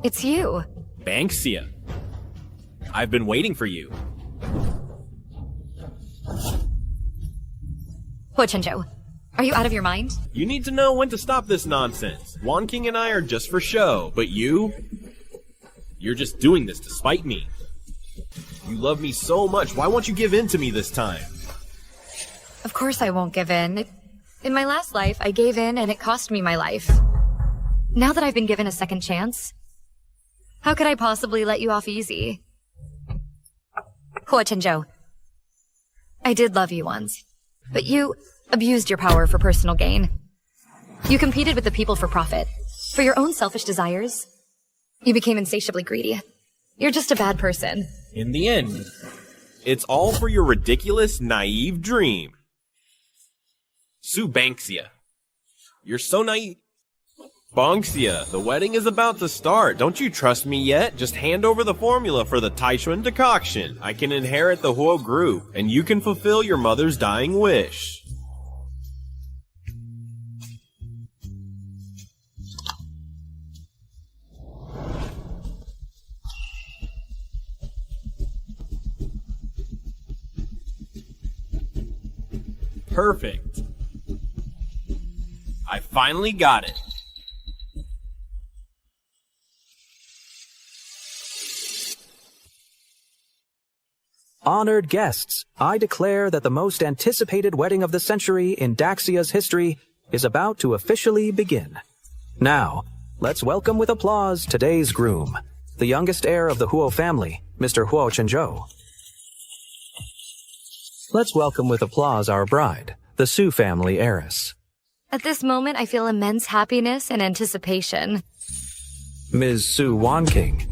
It's you. Banksia. I've been waiting for you. Chenjo, are you out of your mind? You need to know when to stop this nonsense. Wanqing and I are just for show, but you're just doing this to spite me. You love me so much, why won't you give in to me this time? Of course I won't give in. In my last life, I gave in and it cost me my life. Now that I've been given a second chance, how could I possibly let you off easy? Chenjo, I did love you once, but you abused your power for personal gain. You competed with the people for profit, for your own selfish desires. You became insatiably greedy. You're just a bad person. In the end, it's all for your ridiculous, naive dream. Banksia. You're so naive. Banksia, the wedding is about to start. Don't you trust me yet? Just hand over the formula for the Taichuan decoction. I can inherit the Huo group, and you can fulfill your mother's dying wish. Perfect. I finally got it. Honored guests, I declare that the most anticipated wedding of the century in Daxia's history is about to officially begin. Now, let's welcome with applause today's groom, the youngest heir of the Huo family, Mr. Huo Chenjo. Let's welcome with applause our bride, the Su family heiress. At this moment, I feel immense happiness and anticipation. Ms. Su Wanqing.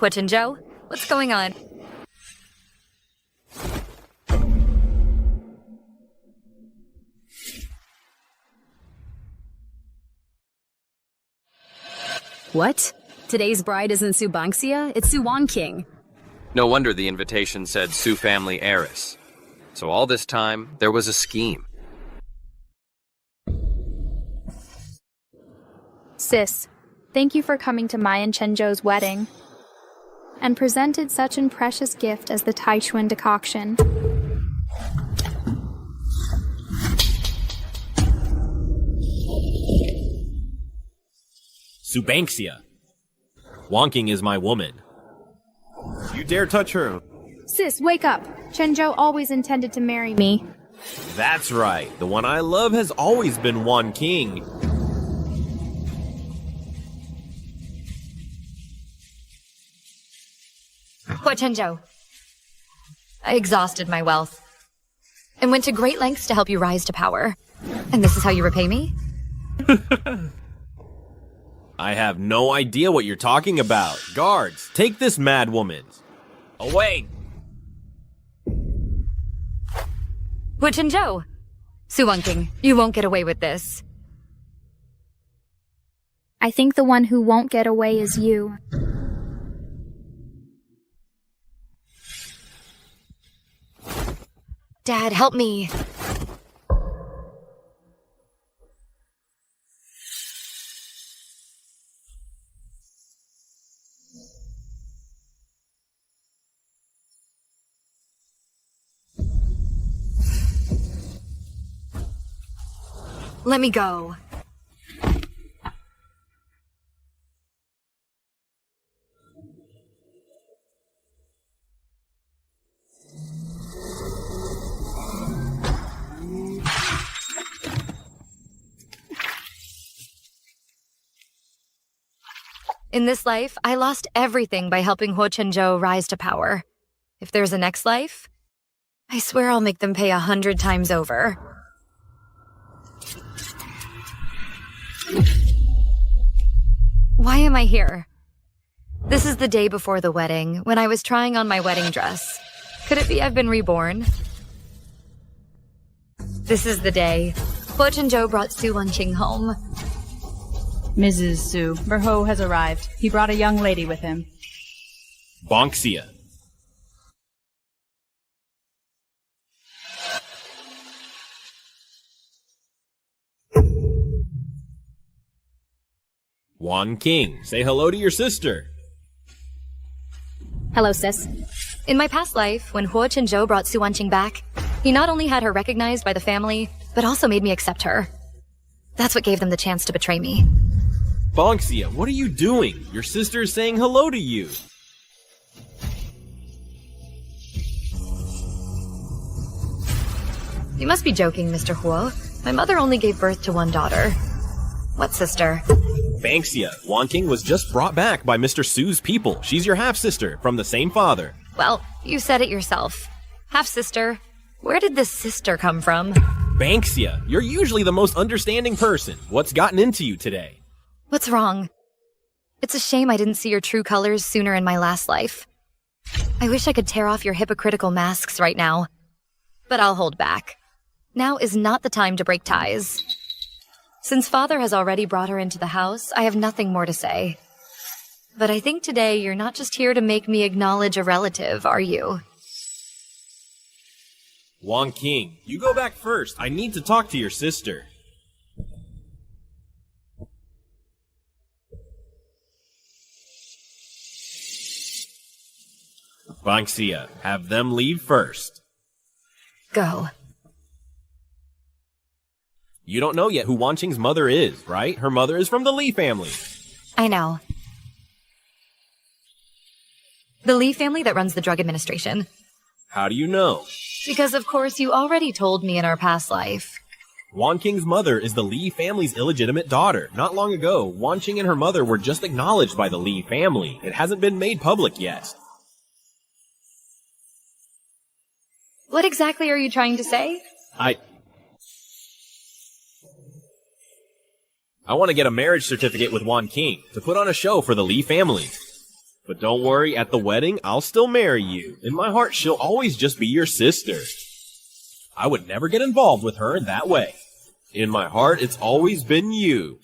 Chenjo, what's going on? What? Today's bride isn't Su Banksia, it's Su Wanqing. No wonder the invitation said Su family heiress. So all this time, there was a scheme. Sis, thank you for coming to my and Chenjo's wedding, and presented such an precious gift as the Taichuan decoction. Banksia. Wanqing is my woman. You dare touch her. Sis, wake up! Chenjo always intended to marry me. That's right. The one I love has always been Wanqing. Chenjo, I exhausted my wealth and went to great lengths to help you rise to power. And this is how you repay me? I have no idea what you're talking about. Guards, take this mad woman. Away! Chenjo, Su Wanqing, you won't get away with this. I think the one who won't get away is you. Dad, help me. Let me go. In this life, I lost everything by helping Chenjo rise to power. If there's a next life, I swear I'll make them pay 100 times over. Why am I here? This is the day before the wedding, when I was trying on my wedding dress. Could it be I've been reborn? This is the day. Chenjo brought Su Wanqing home. Mrs. Su, Berho has arrived. He brought a young lady with him. Banksia. Wanqing, say hello to your sister. Hello, sis. In my past life, when Chenjo brought Su Wanqing back, he not only had her recognized by the family, but also made me accept her. That's what gave them the chance to betray me. Bonxia, what are you doing? Your sister is saying hello to you. You must be joking, Mr. Huo. My mother only gave birth to one daughter. What sister? Banxia, Wanqing was just brought back by Mr. Su's people. She's your half-sister, from the same father. Well, you said it yourself. Half-sister. Where did this sister come from? Banxia, you're usually the most understanding person. What's gotten into you today? What's wrong? It's a shame I didn't see your true colors sooner in my last life. I wish I could tear off your hypocritical masks right now. But I'll hold back. Now is not the time to break ties. Since father has already brought her into the house, I have nothing more to say. But I think today you're not just here to make me acknowledge a relative, are you? Wanqing, you go back first. I need to talk to your sister. Banxia, have them leave first. Go. You don't know yet who Wanqing's mother is, right? Her mother is from the Li family. I know. The Li family that runs the drug administration. How do you know? Because of course you already told me in our past life. Wanqing's mother is the Li family's illegitimate daughter. Not long ago, Wanqing and her mother were just acknowledged by the Li family. It hasn't been made public yet. What exactly are you trying to say? I want to get a marriage certificate with Wanqing to put on a show for the Li family. But don't worry, at the wedding, I'll still marry you. In my heart, she'll always just be your sister. I would never get involved with her in that way. In my heart, it's always been you.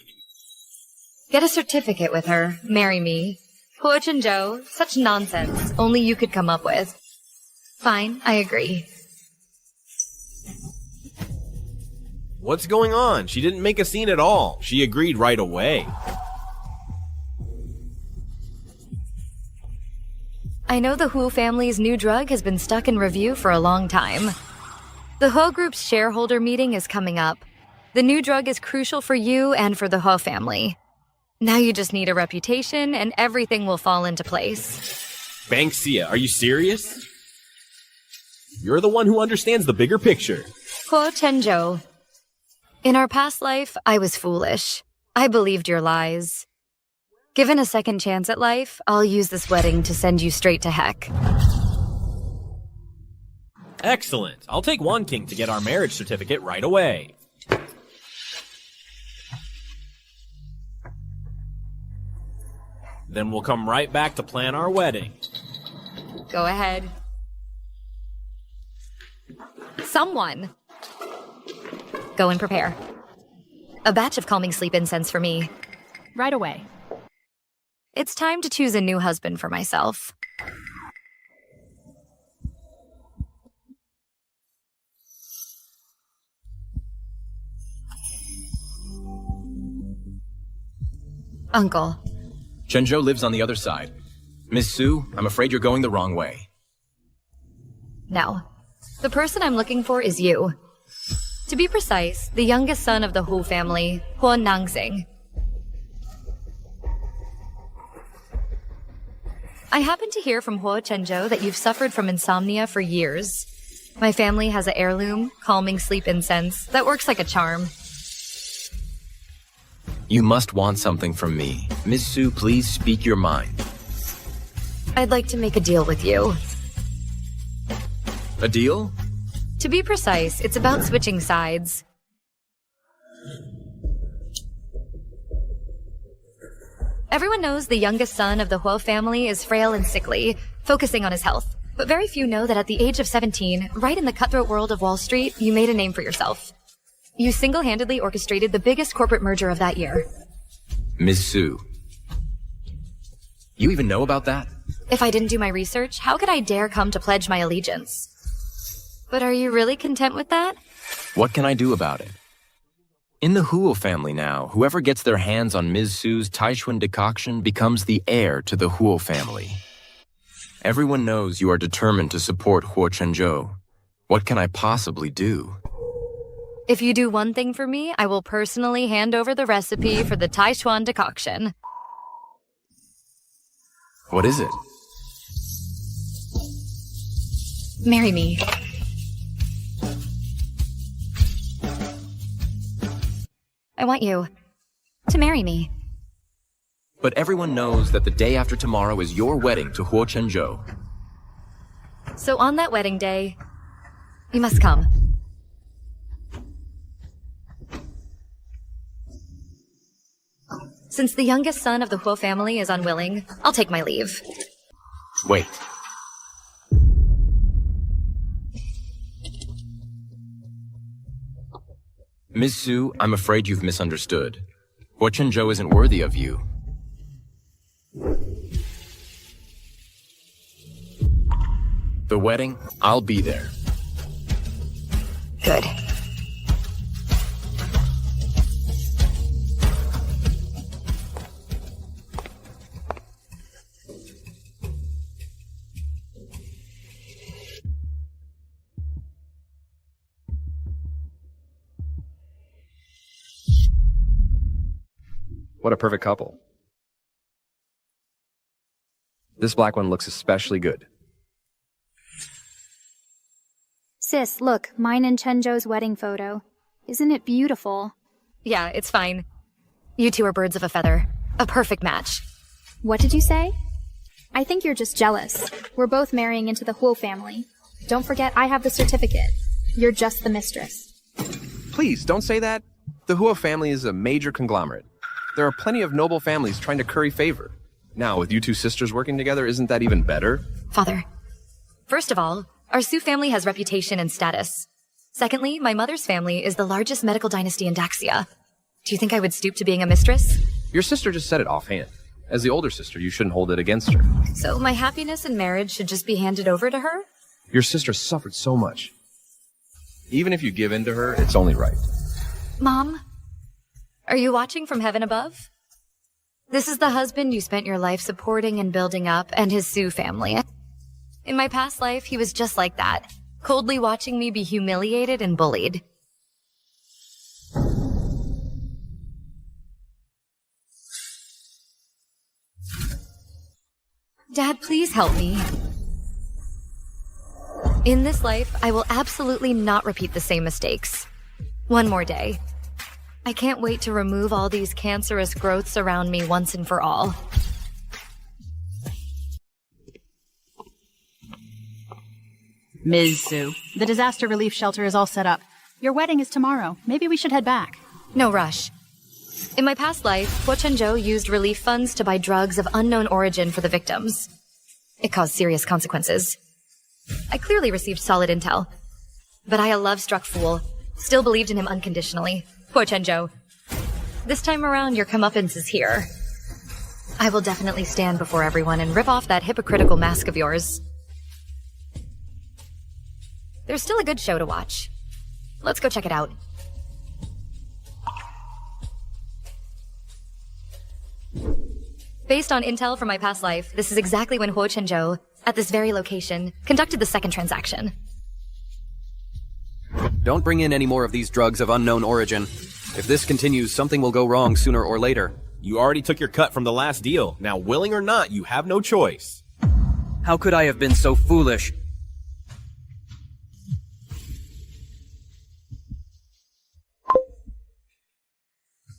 Get a certificate with her. Marry me. Chenjo, such nonsense. Only you could come up with. Fine, I agree. What's going on? She didn't make a scene at all. She agreed right away. I know the Hu family's new drug has been stuck in review for a long time. The He group's shareholder meeting is coming up. The new drug is crucial for you and for the He family. Now you just need a reputation and everything will fall into place. Banxia, are you serious? You're the one who understands the bigger picture. Chenjo. In our past life, I was foolish. I believed your lies. Given a second chance at life, I'll use this wedding to send you straight to heck. Excellent. I'll take Wanqing to get our marriage certificate right away. Then we'll come right back to plan our wedding. Go ahead. Someone. Go and prepare. A batch of calming sleep incense for me. Right away. It's time to choose a new husband for myself. Uncle. Chenjo lives on the other side. Miss Su, I'm afraid you're going the wrong way. No. The person I'm looking for is you. To be precise, the youngest son of the Hu family, Nangxing. I happened to hear from Chenjo that you've suffered from insomnia for years. My family has an heirloom, calming sleep incense, that works like a charm. You must want something from me. Miss Su, please speak your mind. I'd like to make a deal with you. A deal? To be precise, it's about switching sides. Everyone knows the youngest son of the Huo family is frail and sickly, focusing on his health. But very few know that at the age of 17, right in the cutthroat world of Wall Street, you made a name for yourself. You single-handedly orchestrated the biggest corporate merger of that year. Miss Su. You even know about that? If I didn't do my research, how could I dare come to pledge my allegiance? But are you really content with that? What can I do about it? In the Huo family now, whoever gets their hands on Ms. Su's Taichun decoction becomes the heir to the Huo family. Everyone knows you are determined to support Huo Chenjo. What can I possibly do? If you do one thing for me, I will personally hand over the recipe for the Taichun decoction. What is it? Marry me. I want you to marry me. But everyone knows that the day after tomorrow is your wedding to Huo Chenjo. So on that wedding day, you must come. Since the youngest son of the Huo family is unwilling, I'll take my leave. Wait. Ms. Su, I'm afraid you've misunderstood. Huo Chenjo isn't worthy of you. The wedding, I'll be there. Good. What a perfect couple. This black one looks especially good. Sis, look, mine and Chenjo's wedding photo. Isn't it beautiful? Yeah, it's fine. You two are birds of a feather. A perfect match. What did you say? I think you're just jealous. We're both marrying into the Huo family. Don't forget, I have the certificate. You're just the mistress. Please, don't say that. The Huo family is a major conglomerate. There are plenty of noble families trying to curry favor. Now, with you two sisters working together, isn't that even better? Father, first of all, our Su family has reputation and status. Secondly, my mother's family is the largest medical dynasty in Daxia. Do you think I would stoop to being a mistress? Your sister just said it offhand. As the older sister, you shouldn't hold it against her. So my happiness in marriage should just be handed over to her? Your sister suffered so much. Even if you give in to her, it's only right. Mom, are you watching from heaven above? This is the husband you spent your life supporting and building up, and his Su family. In my past life, he was just like that, coldly watching me be humiliated and bullied. Dad, please help me. In this life, I will absolutely not repeat the same mistakes. One more day. I can't wait to remove all these cancerous growths around me once and for all. Ms. Su, the disaster relief shelter is all set up. Your wedding is tomorrow. Maybe we should head back. No rush. In my past life, Huo Chenjo used relief funds to buy drugs of unknown origin for the victims. It caused serious consequences. I clearly received solid intel. But I, a love-struck fool, still believed in him unconditionally. Huo Chenjo. This time around, your comeuppance is here. I will definitely stand before everyone and rip off that hypocritical mask of yours. There's still a good show to watch. Let's go check it out. Based on intel from my past life, this is exactly when Huo Chenjo, at this very location, conducted the second transaction. Don't bring in any more of these drugs of unknown origin. If this continues, something will go wrong sooner or later. You already took your cut from the last deal. Now, willing or not, you have no choice. How could I have been so foolish?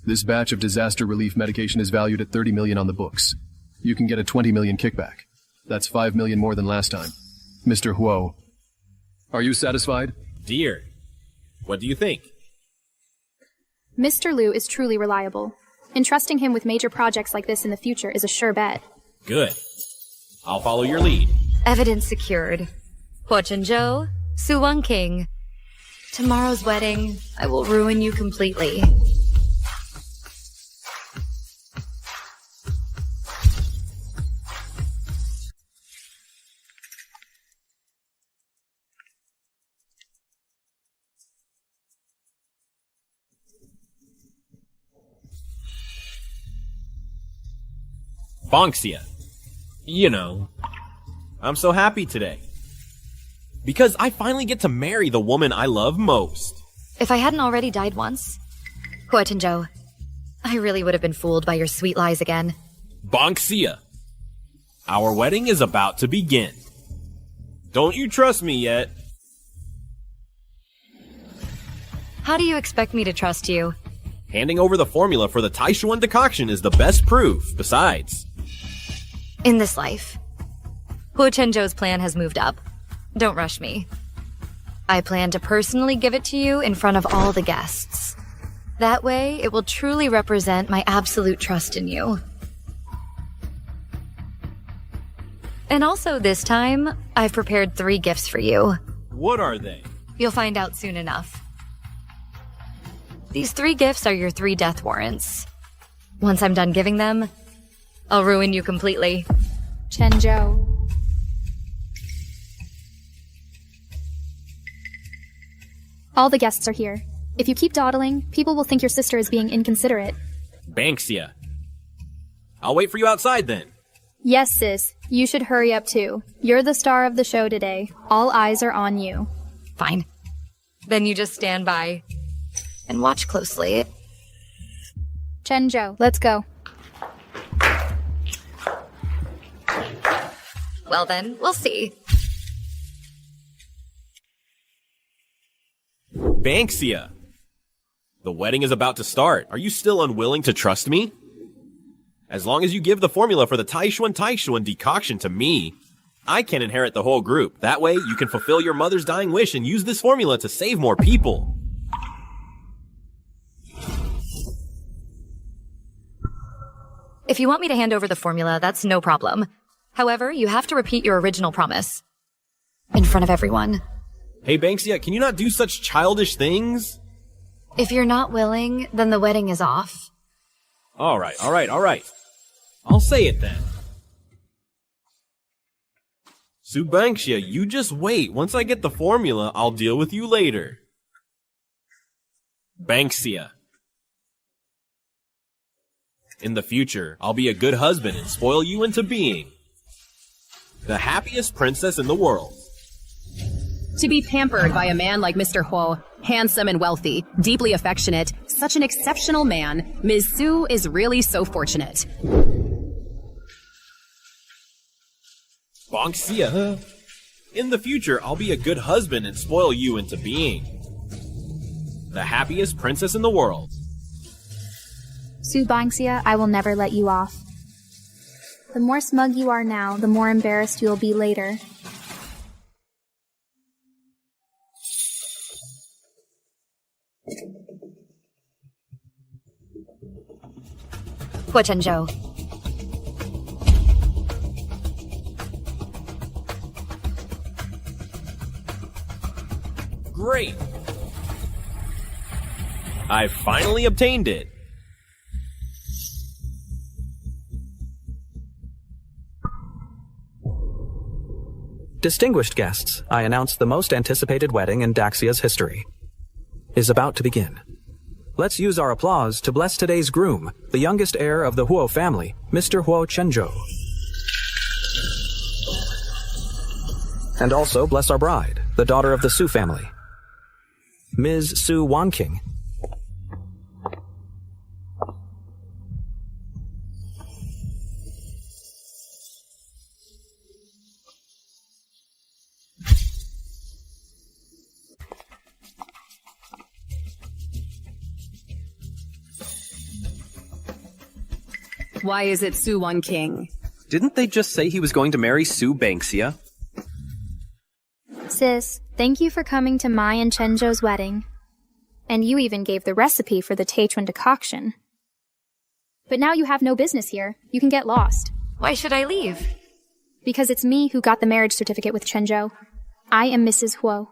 This batch of disaster relief medication is valued at 30 million on the books. You can get a 20 million kickback. That's 5 million more than last time. Mr. Huo, are you satisfied? Dear, what do you think? Mr. Liu is truly reliable. Entrusting him with major projects like this in the future is a sure bet. Good. I'll follow your lead. Evidence secured. Huo Chenjo, Su Wanqing. Tomorrow's wedding, I will ruin you completely. Bonxia. You know, I'm so happy today. Because I finally get to marry the woman I love most. If I hadn't already died once, Chenjo, I really would have been fooled by your sweet lies again. Bonxia. Our wedding is about to begin. Don't you trust me yet? How do you expect me to trust you? Handing over the formula for the Taishuan decoction is the best proof. Besides, In this life, Chenjo's plan has moved up. Don't rush me. I plan to personally give it to you in front of all the guests. That way, it will truly represent my absolute trust in you. And also this time, I've prepared 3 gifts for you. what are they? You'll find out soon enough. These 3 gifts are your 3 death warrants. Once I'm done giving them, I'll ruin you completely. Chenjo. All the guests are here. If you keep dawdling, people will think your sister is being inconsiderate. Banxia. I'll wait for you outside then. Yes, sis. You should hurry up too. You're the star of the show today. All eyes are on you. Fine. Then you just stand by and watch closely. Chenjo, let's go. Well then, we'll see. Banxia. The wedding is about to start. Are you still unwilling to trust me? As long as you give the formula for the Taishuan decoction to me, I can inherit the whole group. That way, you can fulfill your mother's dying wish and use this formula to save more people. If you want me to hand over the formula, that's no problem. However, you have to repeat your original promise. In front of everyone. Hey, Banxia, can you not do such childish things? If you're not willing, then the wedding is off. Alright. I'll say it then. Banxia, you just wait. Once I get the formula, I'll deal with you later. Banxia. In the future, I'll be a good husband and spoil you into being the happiest princess in the world. To be pampered by a man like Mr. Huo, handsome and wealthy, deeply affectionate, such an exceptional man, Ms. Su is really so fortunate. Banxia. In the future, I'll be a good husband and spoil you into being the happiest princess in the world. Banxia, I will never let you off. The more smug you are now, the more embarrassed you'll be later. Chenjo. Great! I finally obtained it. Distinguished guests, I announce the most anticipated wedding in Daxia's history is about to begin. Let's use our applause to bless today's groom, the youngest heir of the Huo family, Mr. Huo Chenjo. And also bless our bride, the daughter of the Su family, Ms. Su Wanqing. Why is it Su Wanqing? Didn't they just say he was going to marry Su Banxia? Sis, thank you for coming to my and Chenjo's wedding. And you even gave the recipe for the Taishuan decoction. But now you have no business here. You can get lost. Why should I leave? Because it's me who got the marriage certificate with Chenjo. I am Mrs. Huo.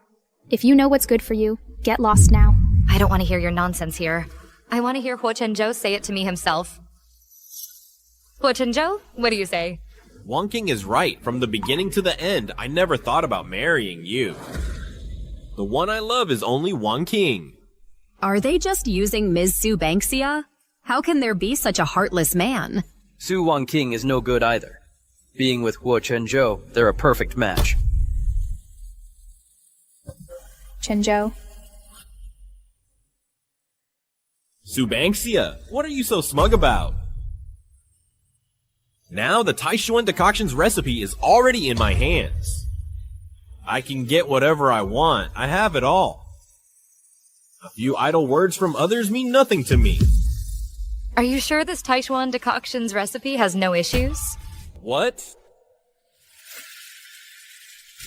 If you know what's good for you, get lost now. I don't want to hear your nonsense here. I want to hear Chenjo say it to me himself. Chenjo, what do you say? Wanqing is right. From the beginning to the end, I never thought about marrying you. The one I love is only Wanqing. Are they just using Ms. Su Banxia? How can there be such a heartless man? Su Wanqing is no good either. Being with Huo Chenjo, they're a perfect match. Chenjo. Subanksia, what are you so smug about? Now the Taishuan decoction's recipe is already in my hands. I can get whatever I want. I have it all. A few idle words from others mean nothing to me. Are you sure this Taishuan decoction's recipe has no issues? What?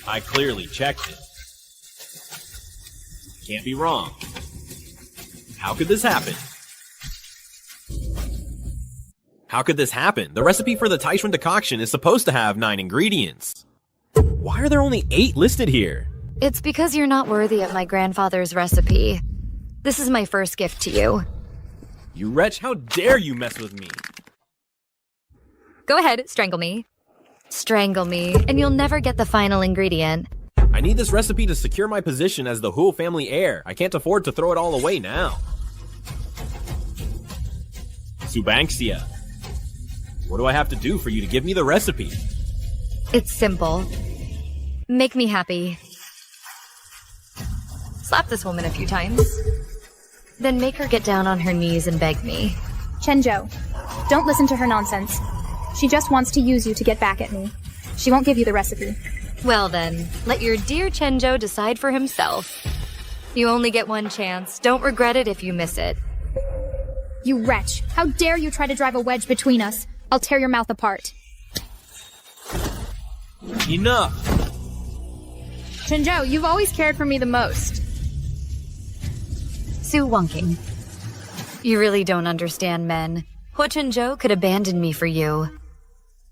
I clearly checked it. Can't be wrong. How could this happen? How could this happen? The recipe for the Taishuan decoction is supposed to have 9 ingredients. Why are there only 8 listed here? It's because you're not worthy of my grandfather's recipe. This is my first gift to you. You wretch, how dare you mess with me? Go ahead, strangle me. Strangle me, and you'll never get the final ingredient. I need this recipe to secure my position as the Huo family heir. I can't afford to throw it all away now. Subanksia, what do I have to do for you to give me the recipe? It's simple. Make me happy. Slap this woman a few times. Then make her get down on her knees and beg me. Chenjo, don't listen to her nonsense. She just wants to use you to get back at me. She won't give you the recipe. Well then, let your dear Chenjo decide for himself. You only get one chance. Don't regret it if you miss it. You wretch! How dare you try to drive a wedge between us? I'll tear your mouth apart. Enough! Chenjo, you've always cared for me the most. Su Wanqing. You really don't understand men. Huo Chenjo could abandon me for you.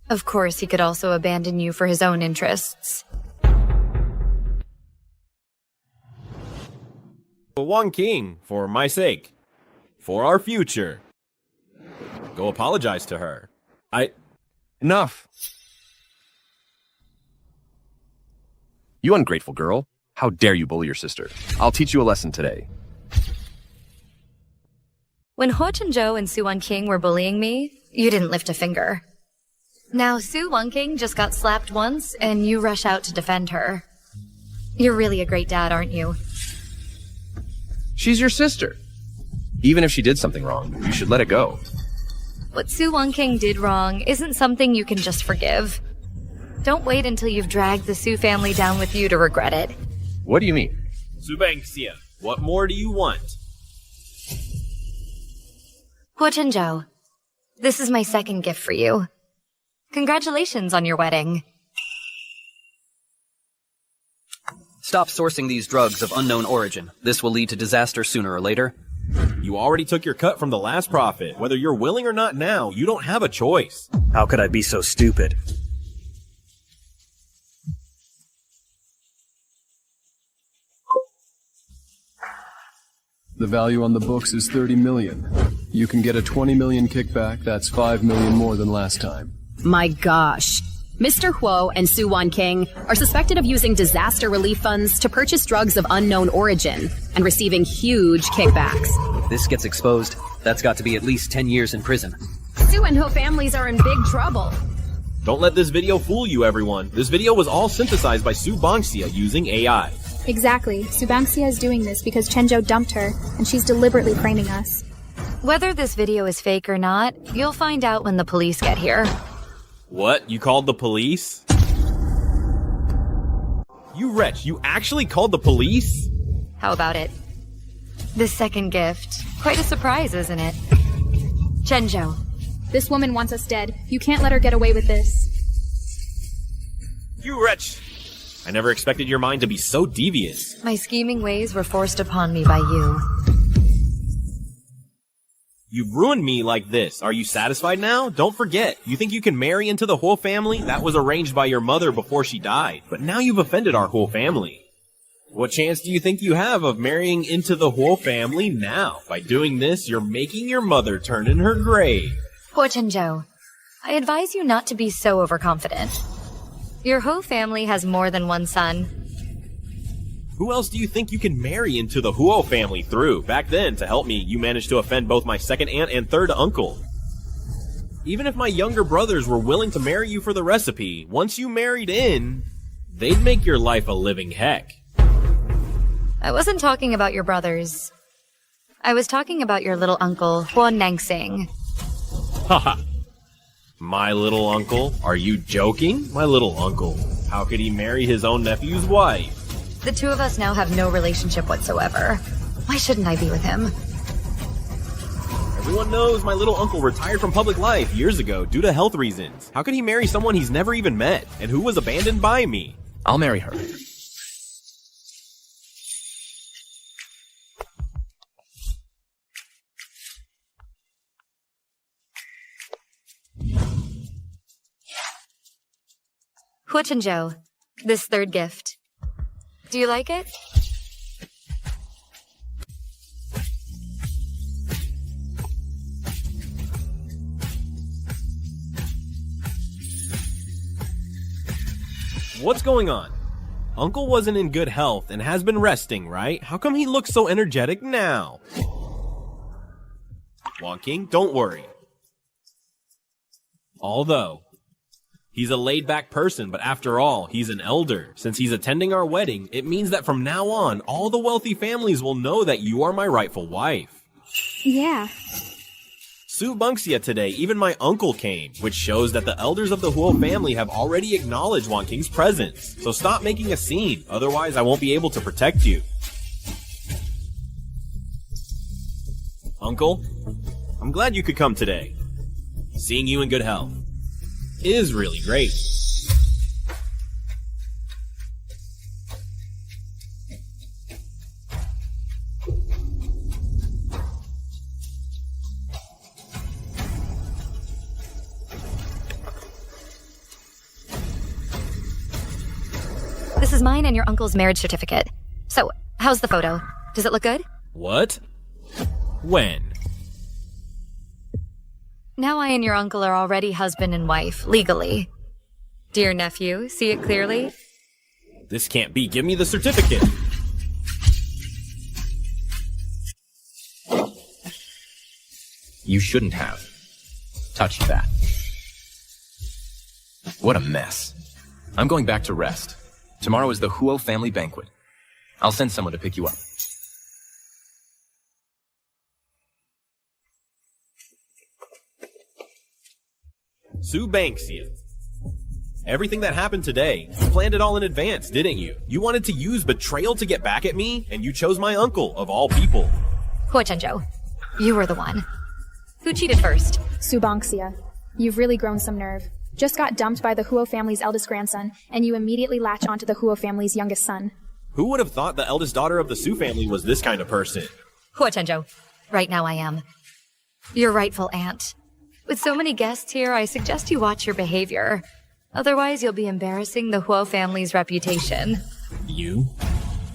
Of course, he could also abandon you for his own interests. Wanqing, for my sake. For our future. Go apologize to her. Enough. You ungrateful girl. How dare you bully your sister? I'll teach you a lesson today. When Huo Chenjo and Su Wanqing were bullying me, you didn't lift a finger. Now Su Wanqing just got slapped once, and you rush out to defend her. You're really a great dad, aren't you? She's your sister. Even if she did something wrong, you should let it go. What Su Wanqing did wrong isn't something you can just forgive. Don't wait until you've dragged the Su family down with you to regret it. What do you mean? Subanksia, what more do you want? Huo Chenjo, this is my second gift for you. Congratulations on your wedding. Stop sourcing these drugs of unknown origin. This will lead to disaster sooner or later. You already took your cut from the last prophet. Whether you're willing or not now, you don't have a choice. How could I be so stupid? The value on the books is 30 million. You can get a 20 million kickback. That's 5 million more than last time. My gosh. Mr. Huo and Su Wanqing are suspected of using disaster relief funds to purchase drugs of unknown origin and receiving huge kickbacks. If this gets exposed, that's got to be at least 10 years in prison. Su and Ho families are in big trouble. Don't let this video fool you, everyone. This video was all synthesized by Subanksia using AI. Exactly. Subanksia is doing this because Chenjo dumped her, and she's deliberately framing us. Whether this video is fake or not, you'll find out when the police get here. What? You called the police? You wretch, you actually called the police? How about it? This second gift. Quite a surprise, isn't it? Chenjo. This woman wants us dead. You can't let her get away with this. You wretch! I never expected your mind to be so devious. My scheming ways were forced upon me by you. You've ruined me like this. Are you satisfied now? Don't forget, you think you can marry into the Huo family? That was arranged by your mother before she died. But now you've offended our Huo family. What chance do you think you have of marrying into the Huo family now? By doing this, you're making your mother turn in her grave. Huo Chenjo, I advise you not to be so overconfident. Your Huo family has more than one son. Who else do you think you can marry into the Huo family through? Back then, to help me, you managed to offend both my second aunt and third uncle. Even if my younger brothers were willing to marry you for the recipe, once you married in, they'd make your life a living heck. I wasn't talking about your brothers. I was talking about your little uncle, Wanqing. Haha. My little uncle? Are you joking? My little uncle. How could he marry his own nephew's wife? The two of us now have no relationship whatsoever. Why shouldn't I be with him? Everyone knows my little uncle retired from public life years ago due to health reasons. How could he marry someone he's never even met, and who was abandoned by me? I'll marry her. Chenjo, this third gift. Do you like it? What's going on? Uncle wasn't in good health and has been resting, right? How come he looks so energetic now? Wanqing, don't worry. Although, he's a laid-back person, but after all, he's an elder. Since he's attending our wedding, it means that from now on, all the wealthy families will know that you are my rightful wife. Yeah. Su Bangxia today, even my uncle came, which shows that the elders of the Huo family have already acknowledged Wanqing's presence. So stop making a scene, otherwise I won't be able to protect you. Uncle, I'm glad you could come today. Seeing you in good health is really great. This is mine and your uncle's marriage certificate. So, how's the photo? Does it look good? What? When? Now I and your uncle are already husband and wife, legally. Dear nephew, see it clearly? This can't be. Give me the certificate. You shouldn't have touched that. What a mess. I'm going back to rest. Tomorrow is the Huo family banquet. I'll send someone to pick you up. Su Bangxia. Everything that happened today, you planned it all in advance, didn't you? You wanted to use betrayal to get back at me, and you chose my uncle, of all people. Chenjo, you were the one. Who cheated first? Su Bangxia, you've really grown some nerve. Just got dumped by the Huo family's eldest grandson, and you immediately latch onto the Huo family's youngest son. Who would have thought the eldest daughter of the Su family was this kind of person? Chenjo, right now I am. Your rightful aunt. With so many guests here, I suggest you watch your behavior. Otherwise, you'll be embarrassing the Huo family's reputation. You?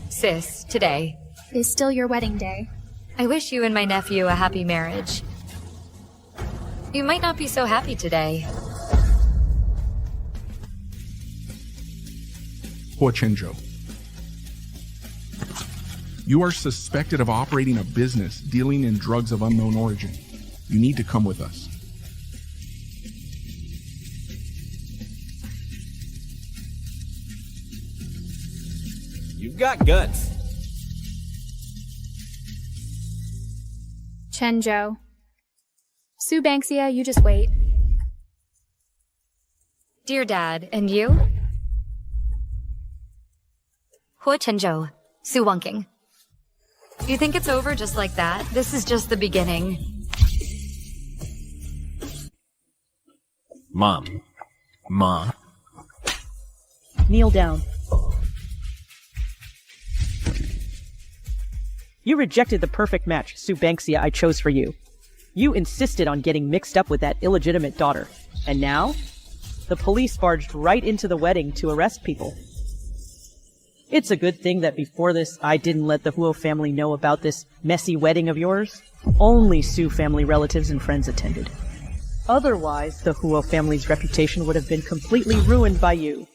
Sis, today is still your wedding day. I wish you and my nephew a happy marriage. You might not be so happy today. Chenjo. You are suspected of operating a business dealing in drugs of unknown origin. You need to come with us. You've got guts. Chenjo. Su Bangxia, you just wait. Dear Dad, and you? Chenjo, Su Wanqing. You think it's over just like that? This is just the beginning. Mom. Kneel down. You rejected the perfect match, Su Bangxia, I chose for you. You insisted on getting mixed up with that illegitimate daughter. And now? The police barged right into the wedding to arrest people. It's a good thing that before this, I didn't let the Huo family know about this messy wedding of yours. Only Su family relatives and friends attended. Otherwise, the Huo family's reputation would have been completely ruined by you.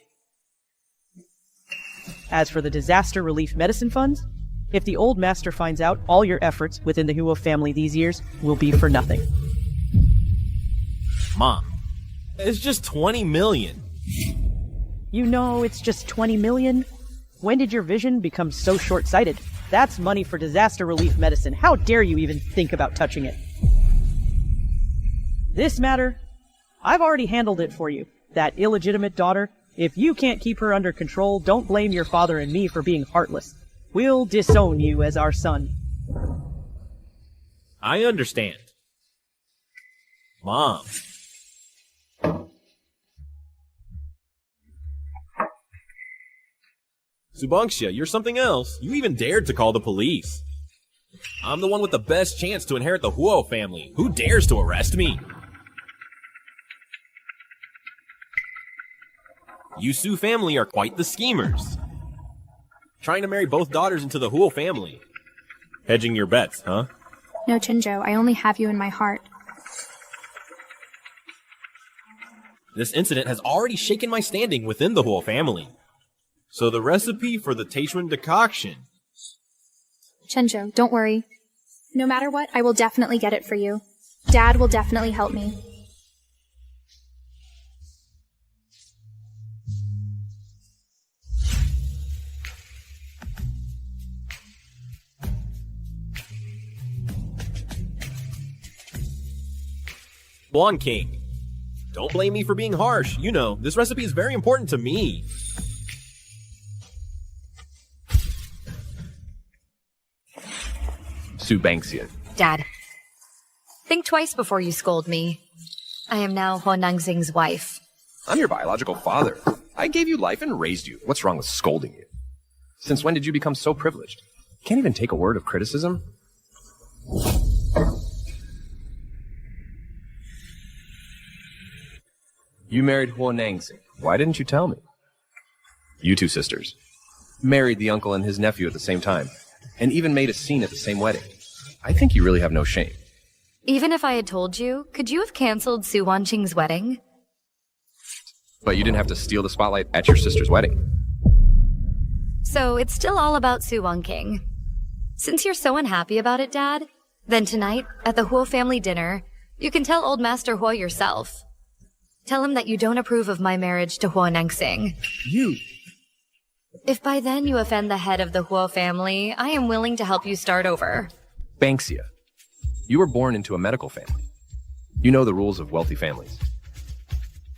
As for the disaster relief medicine funds, if the old master finds out, all your efforts within the Huo family these years will be for nothing. Mom, it's just 20 million. You know it's just 20 million? When did your vision become so short-sighted? That's money for disaster relief medicine. How dare you even think about touching it? This matter, I've already handled it for you. That illegitimate daughter, if you can't keep her under control, don't blame your father and me for being heartless. We'll disown you as our son. I understand. Mom. Subangsha, you're something else. You even dared to call the police. I'm the one with the best chance to inherit the Huo family. Who dares to arrest me? You Su family are quite the schemers. Trying to marry both daughters into the Huo family. Hedging your bets, huh? No, Chenjo, I only have you in my heart. This incident has already shaken my standing within the Huo family. So the recipe for the Taichun decoction. Chenjo, don't worry. No matter what, I will definitely get it for you. Dad will definitely help me. Wanqing. Don't blame me for being harsh. You know, this recipe is very important to me. Subangsha. Dad, think twice before you scold me. I am now Huo Nangxing's wife. I'm your biological father. I gave you life and raised you. What's wrong with scolding you? Since when did you become so privileged? Can't even take a word of criticism? You married Huo Nangxing. Why didn't you tell me? You two sisters. Married the uncle and his nephew at the same time. And even made a scene at the same wedding. I think you really have no shame. Even if I had told you, could you have canceled Su Wanqing's wedding? But you didn't have to steal the spotlight at your sister's wedding. So it's still all about Su Wanqing. Since you're so unhappy about it, Dad, then tonight, at the Huo family dinner, you can tell old Master Huo yourself. Tell him that you don't approve of my marriage to Huo Nangxing. You... If by then you offend the head of the Huo family, I am willing to help you start over. Banksia, you were born into a medical family. You know the rules of wealthy families.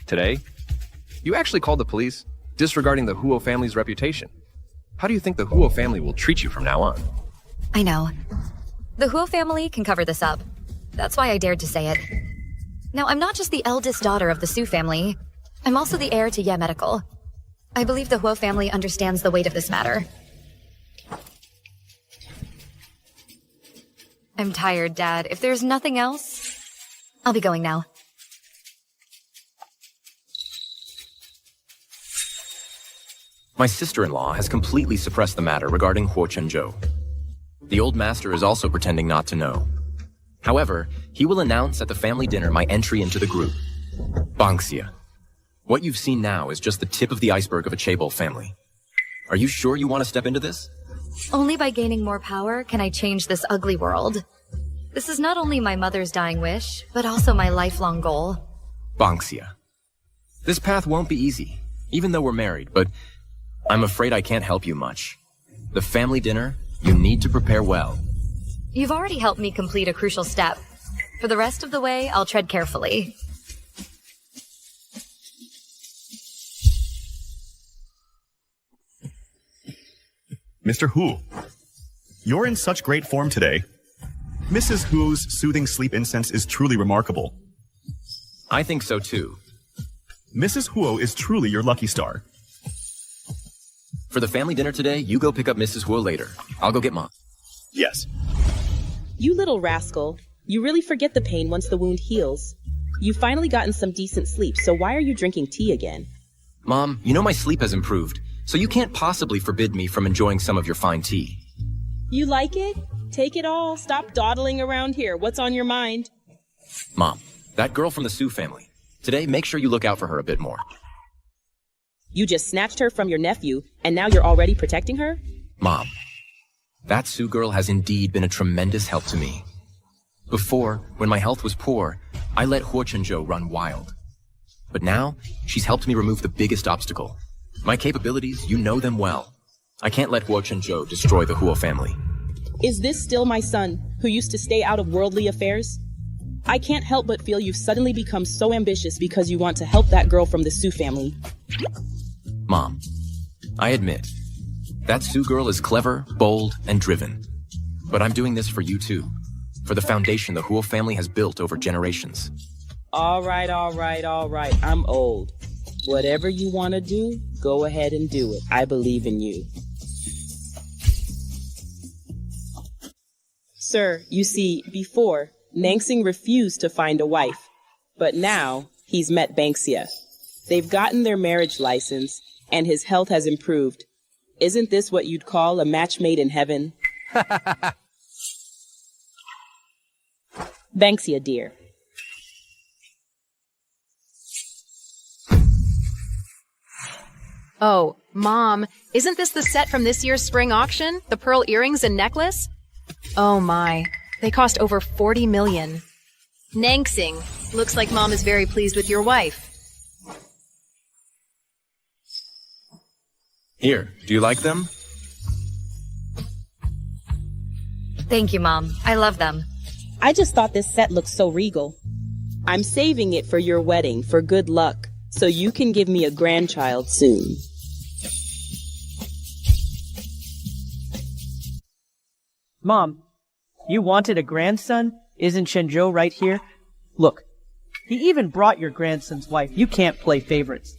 Today, you actually called the police, disregarding the Huo family's reputation. How do you think the Huo family will treat you from now on? I know. The Huo family can cover this up. That's why I dared to say it. Now, I'm not just the eldest daughter of the Su family. I'm also the heir to Ye Medical. I believe the Huo family understands the weight of this matter. I'm tired, Dad. If there's nothing else, I'll be going now. My sister-in-law has completely suppressed the matter regarding Huo Chenjo. The old master is also pretending not to know. However, he will announce at the family dinner my entry into the group. Banksia. What you've seen now is just the tip of the iceberg of a Chaebol family. Are you sure you want to step into this? Only by gaining more power can I change this ugly world. This is not only my mother's dying wish, but also my lifelong goal. Banksia. This path won't be easy, even though we're married, but I'm afraid I can't help you much. The family dinner, you need to prepare well. You've already helped me complete a crucial step. For the rest of the way, I'll tread carefully. Mr. Hu, you're in such great form today. Mrs. Hu's soothing sleep incense is truly remarkable. I think so too. Mrs. Huo is truly your lucky star. For the family dinner today, you go pick up Mrs. Huo later. I'll go get Mom. Yes. You little rascal. You really forget the pain once the wound heals. You've finally gotten some decent sleep, so why are you drinking tea again? Mom, you know my sleep has improved, so you can't possibly forbid me from enjoying some of your fine tea. You like it? Take it all. Stop dawdling around here. What's on your mind? Mom, that girl from the Su family. Today, make sure you look out for her a bit more. You just snatched her from your nephew, and now you're already protecting her? Mom, that Su girl has indeed been a tremendous help to me. Before, when my health was poor, I let Huo Chenjo run wild. But now, she's helped me remove the biggest obstacle. My capabilities, you know them well. I can't let Huo Chenjo destroy the Huo family. Is this still my son, who used to stay out of worldly affairs? I can't help but feel you've suddenly become so ambitious because you want to help that girl from the Su family. Mom, I admit, that Su girl is clever, bold, and driven. But I'm doing this for you too. For the foundation the Huo family has built over generations. All right. I'm old. Whatever you want to do, go ahead and do it. I believe in you. Sir, you see, before, Wanqing refused to find a wife. But now, he's met Banksia. They've gotten their marriage license, and his health has improved. Isn't this what you'd call a match made in heaven? Banksia, dear. Oh, Mom, isn't this the set from this year's spring auction? The pearl earrings and necklace? Oh my, they cost over 40 million. Wanqing, looks like Mom is very pleased with your wife. Here, do you like them? Thank you, Mom. I love them. I just thought this set looked so regal. I'm saving it for your wedding for good luck, so you can give me a grandchild soon. Mom, you wanted a grandson? Isn't Chenjo right here? Look, he even brought your grandson's wife. You can't play favorites.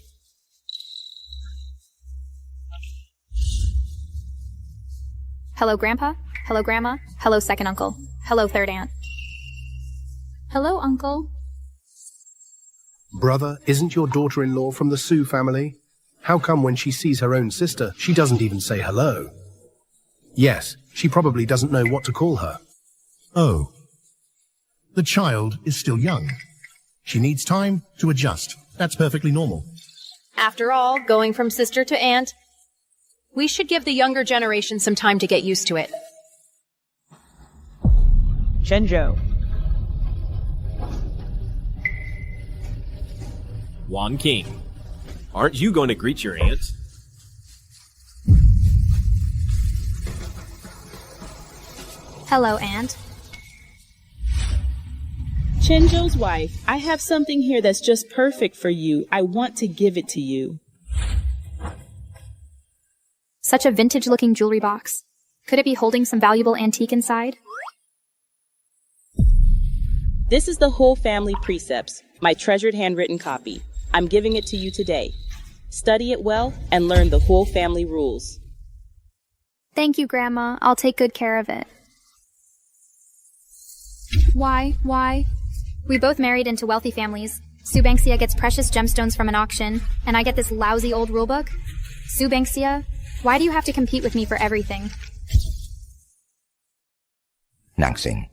Hello, Grandpa. Hello, Grandma. Hello, second uncle. Hello, third aunt. Hello, uncle. Brother, isn't your daughter-in-law from the Su family? How come when she sees her own sister, she doesn't even say hello? Yes, she probably doesn't know what to call her. Oh. The child is still young. She needs time to adjust. That's perfectly normal. After all, going from sister to aunt, we should give the younger generation some time to get used to it. Chenjo. Wanqing, aren't you going to greet your aunt? Hello, aunt. Chenjo's wife, I have something here that's just perfect for you. I want to give it to you. Such a vintage-looking jewelry box. Could it be holding some valuable antique inside? This is the whole family precepts, my treasured handwritten copy. I'm giving it to you today. Study it well and learn the whole family rules. Thank you, Grandma. I'll take good care of it. Why? We both married into wealthy families. Su Banksia gets precious gemstones from an auction, and I get this lousy old rulebook. Su Banksia, why do you have to compete with me for everything? Wanqing,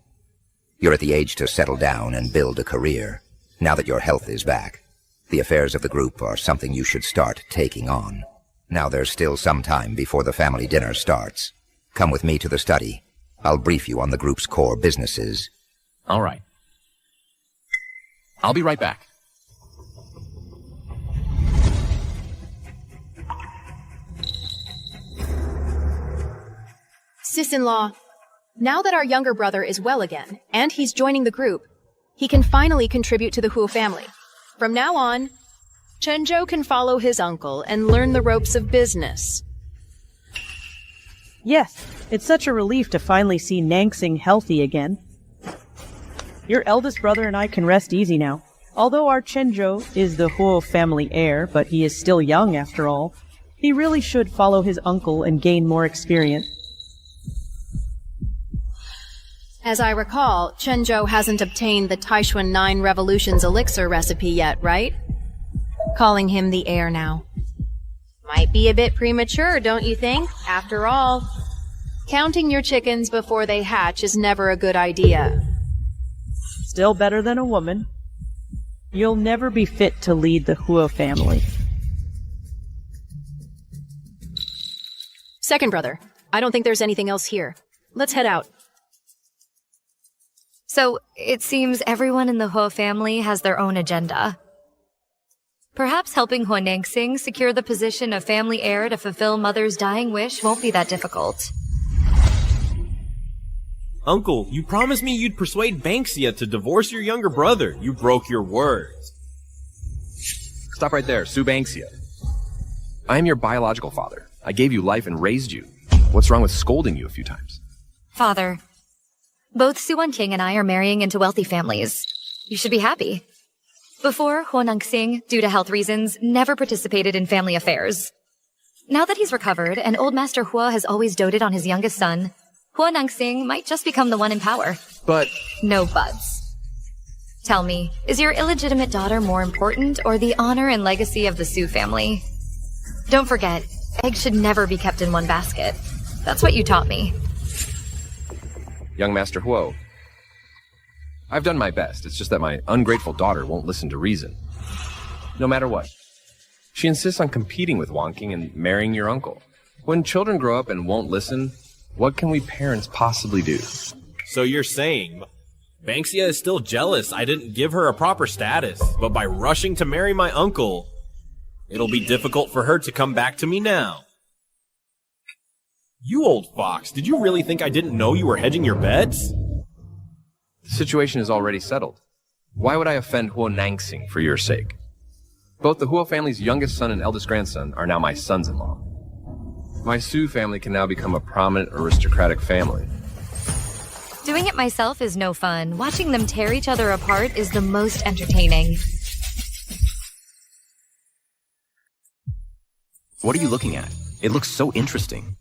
you're at the age to settle down and build a career, now that your health is back. The affairs of the group are something you should start taking on. Now there's still some time before the family dinner starts. Come with me to the study. I'll brief you on the group's core businesses. All right. I'll be right back. Sis-in-law, now that our younger brother is well again, and he's joining the group, he can finally contribute to the Huo family. From now on, Chenjo can follow his uncle and learn the ropes of business. Yes, it's such a relief to finally see Wanqing healthy again. Your eldest brother and I can rest easy now. Although our Chenjo is the Huo family heir, but he is still young after all, he really should follow his uncle and gain more experience. As I recall, Chenjo hasn't obtained the Taishuan 9 Revolutions elixir recipe yet, right? Calling him the heir now. Might be a bit premature, don't you think? After all, counting your chickens before they hatch is never a good idea. Still better than a woman. You'll never be fit to lead the Huo family. Second brother, I don't think there's anything else here. Let's head out. So, it seems everyone in the He family has their own agenda. Perhaps helping Wanqing secure the position of family heir to fulfill mother's dying wish won't be that difficult. Uncle, you promised me you'd persuade Banksia to divorce your younger brother. You broke your words. Stop right there, Su Banksia. I am your biological father. I gave you life and raised you. What's wrong with scolding you a few times? Father, both Su Wanqing and I are marrying into wealthy families. You should be happy. Before, Wanqing, due to health reasons, never participated in family affairs. Now that he's recovered, and Old Master Hua has always doted on his youngest son, Wanqing might just become the one in power. But... No buts. Tell me, is your illegitimate daughter more important, or the honor and legacy of the Su family? Don't forget, eggs should never be kept in one basket. That's what you taught me. Young Master Huo, I've done my best. It's just that my ungrateful daughter won't listen to reason. No matter what. She insists on competing with Wanqing and marrying your uncle. When children grow up and won't listen, what can we parents possibly do? So you're saying Banksia is still jealous I didn't give her a proper status, but by rushing to marry my uncle, it'll be difficult for her to come back to me now. You old fox, did you really think I didn't know you were hedging your bets? The situation is already settled. Why would I offend Wanqing for your sake? Both the Huo family's youngest son and eldest grandson are now my sons-in-law. My Su family can now become a prominent aristocratic family. Doing it myself is no fun. Watching them tear each other apart is the most entertaining. What are you looking at? It looks so interesting.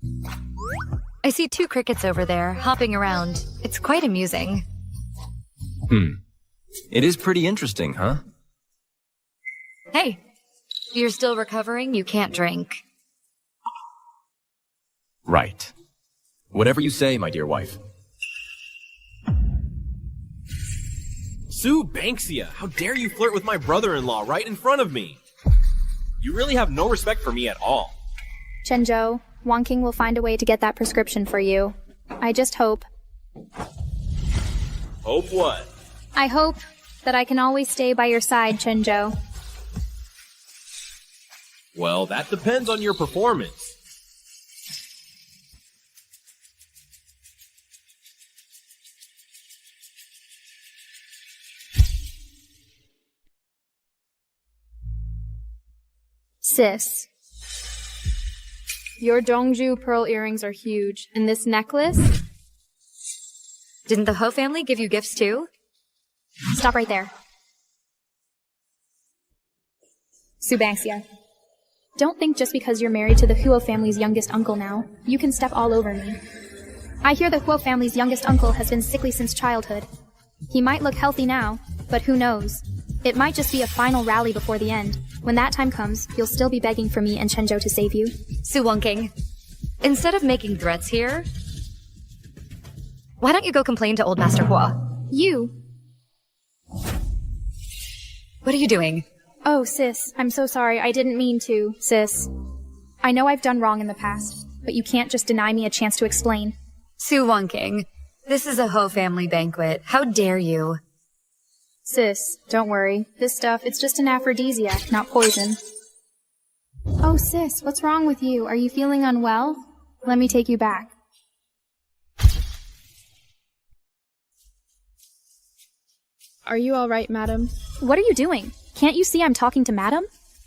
I see 2 crickets over there, hopping around. It's quite amusing. It is pretty interesting, huh? Hey, you're still recovering, you can't drink. Right. Whatever you say, my dear wife. Su Banksia, how dare you flirt with my brother-in-law right in front of me? You really have no respect for me at all. Chenjo, Wanqing will find a way to get that prescription for you. I just hope. Hope what? I hope that I can always stay by your side, Chenjo. Well, that depends on your performance. Sis. Your Dongju pearl earrings are huge, and this necklace? Didn't the He family give you gifts too? Stop right there. Su Banksia. Don't think just because you're married to the Huo family's youngest uncle now, you can step all over me. I hear the Huo family's youngest uncle has been sickly since childhood. He might look healthy now, but who knows? It might just be a final rally before the end. When that time comes, you'll still be begging for me and Chenjo to save you. Su Wanqing, instead of making threats here, why don't you go complain to Old Master Hua? You? What are you doing? Oh, sis, I'm so sorry. I didn't mean to, sis. I know I've done wrong in the past, but you can't just deny me a chance to explain. Su Wanqing, this is a He family banquet. How dare you? Sis, don't worry. This stuff, it's just an aphrodisiac, not poison. Oh, sis, what's wrong with you? Are you feeling unwell? Let me take you back. Are you all right, madam? What are you doing? Can't you see I'm talking to madam?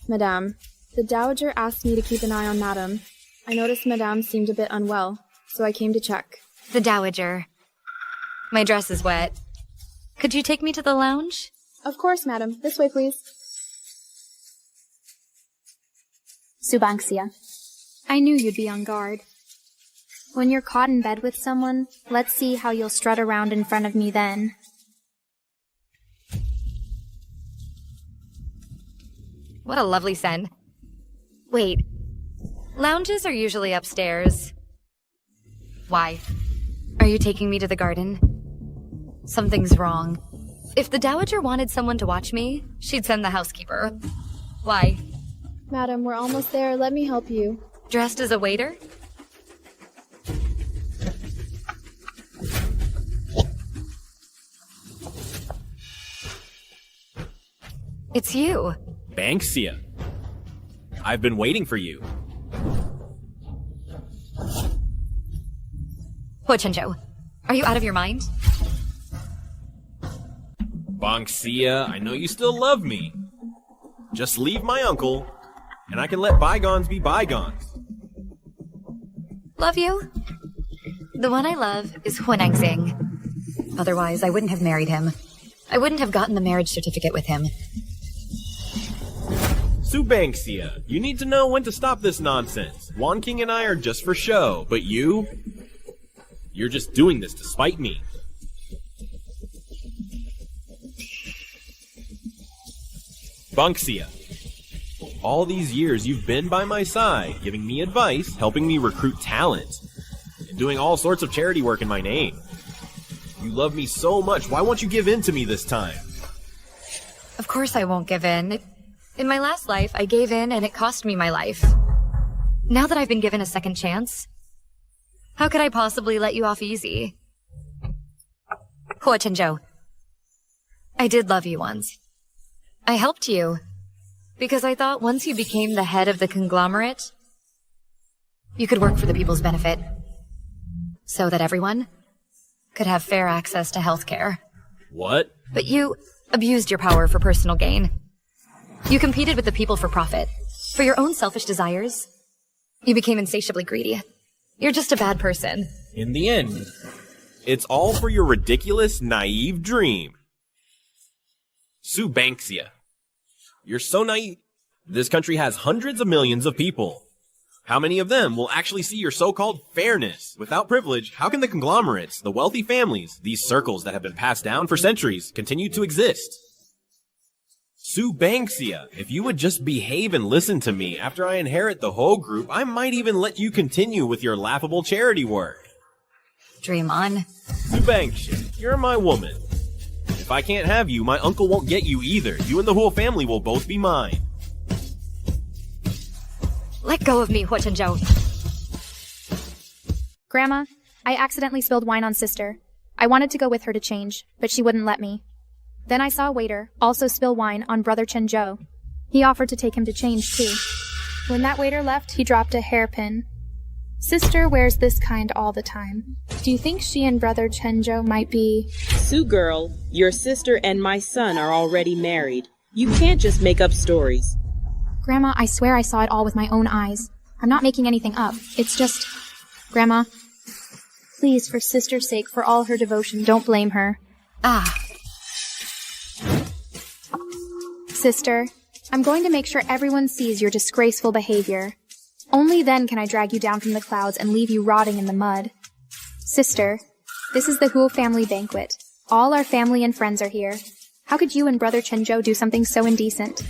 Madame, the dowager asked me to keep an eye on madam. I noticed madame seemed a bit unwell, so I came to check. The dowager. My dress is wet. Could you take me to the lounge? Of course, madam. This way, please. Su Banksia. I knew you'd be on guard. When you're caught in bed with someone, let's see how you'll strut around in front of me then. What a lovely scent. Wait, lounges are usually upstairs. Why? Are you taking me to the garden? Something's wrong. If the dowager wanted someone to watch me, she'd send the housekeeper. Why? Madam, we're almost there. Let me help you. Dressed as a waiter? It's you. Banksia. I've been waiting for you. Chenjo, are you out of your mind? Banksia, I know you still love me. Just leave my uncle, and I can let bygones be bygones. Love you? The one I love is Wanqing. Otherwise, I wouldn't have married him. I wouldn't have gotten the marriage certificate with him. Banksia, you need to know when to stop this nonsense. Wanqing and I are just for show, but you're just doing this to spite me. Banksia, all these years you've been by my side, giving me advice, helping me recruit talent, and doing all sorts of charity work in my name. You love me so much, why won't you give in to me this time? Of course I won't give in. In my last life, I gave in and it cost me my life. Now that I've been given a second chance, how could I possibly let you off easy? Chenjo, I did love you once. I helped you, because I thought once you became the head of the conglomerate, you could work for the people's benefit, so that everyone could have fair access to healthcare. What? But you abused your power for personal gain. You competed with the people for profit. For your own selfish desires, you became insatiably greedy. You're just a bad person. In the end, it's all for your ridiculous, naive dream. Banksia, you're so naive. This country has hundreds of millions of people. How many of them will actually see your so-called fairness? Without privilege, how can the conglomerates, the wealthy families, these circles that have been passed down for centuries, continue to exist? Banksia, if you would just behave and listen to me after I inherit the whole group, I might even let you continue with your laughable charity work. Dream on. Banksia, you're my woman. If I can't have you, my uncle won't get you either. You and the whole family will both be mine. Let go of me, Chenjo. Grandma, I accidentally spilled wine on sister. I wanted to go with her to change, but she wouldn't let me. Then I saw a waiter also spill wine on brother Chenjo. He offered to take him to change, too. When that waiter left, he dropped a hairpin. Sister wears this kind all the time. Do you think she and brother Chenjo might be... Sue girl, your sister and my son are already married. You can't just make up stories. Grandma, I swear I saw it all with my own eyes. I'm not making anything up. It's just... Grandma, please, for sister's sake, for all her devotion, don't blame her. Sister, I'm going to make sure everyone sees your disgraceful behavior. Only then can I drag you down from the clouds and leave you rotting in the mud. Sister, this is the Huo family banquet. All our family and friends are here. How could you and brother Chenjo do something so indecent?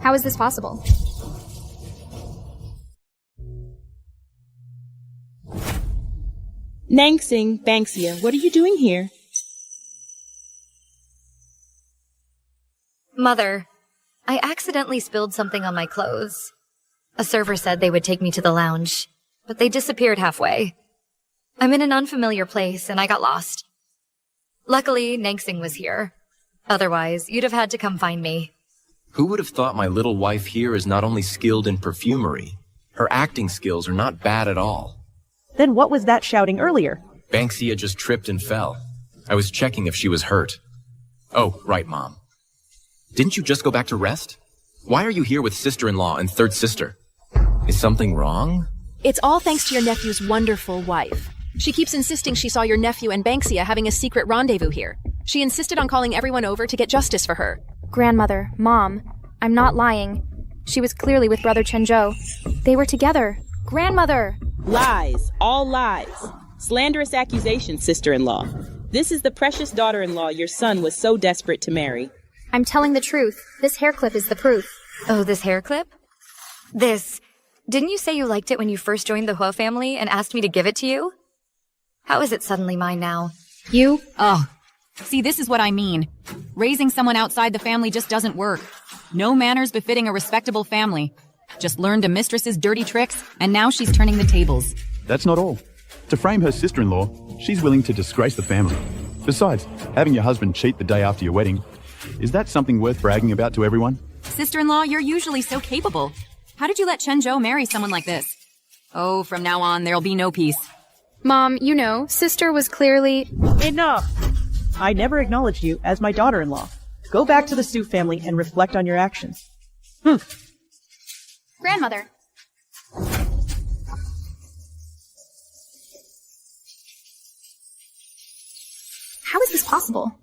How is this possible? Wanqing, Banksia, what are you doing here? Mother, I accidentally spilled something on my clothes. A server said they would take me to the lounge, but they disappeared halfway. I'm in an unfamiliar place and I got lost. Luckily, Wanqing was here. Otherwise, you'd have had to come find me. Who would have thought my little wife here is not only skilled in perfumery, her acting skills are not bad at all. Then what was that shouting earlier? Banksia just tripped and fell. I was checking if she was hurt. Oh, right, Mom. Didn't you just go back to rest? Why are you here with sister-in-law and third sister? Is something wrong? It's all thanks to your nephew's wonderful wife. She keeps insisting she saw your nephew and Banksia having a secret rendezvous here. She insisted on calling everyone over to get justice for her. Grandmother, Mom, I'm not lying. She was clearly with brother Chenjo. They were together. Grandmother! Lies. All lies. Slanderous accusations, sister-in-law. This is the precious daughter-in-law your son was so desperate to marry. I'm telling the truth. This hair clip is the proof. Oh, this hair clip? Didn't you say you liked it when you first joined the Huo family and asked me to give it to you? How is it suddenly mine now? You? Oh. See, this is what I mean. Raising someone outside the family just doesn't work. No manners befitting a respectable family. Just learned a mistress's dirty tricks, and now she's turning the tables. That's not all. To frame her sister-in-law, she's willing to disgrace the family. Besides, having your husband cheat the day after your wedding, is that something worth bragging about to everyone? Sister-in-law, you're usually so capable. How did you let Chenjo marry someone like this? Oh, from now on, there'll be no peace. Mom, you know, sister was clearly... Enough! I never acknowledged you as my daughter-in-law. Go back to the Su family and reflect on your actions. Grandmother. How is this possible?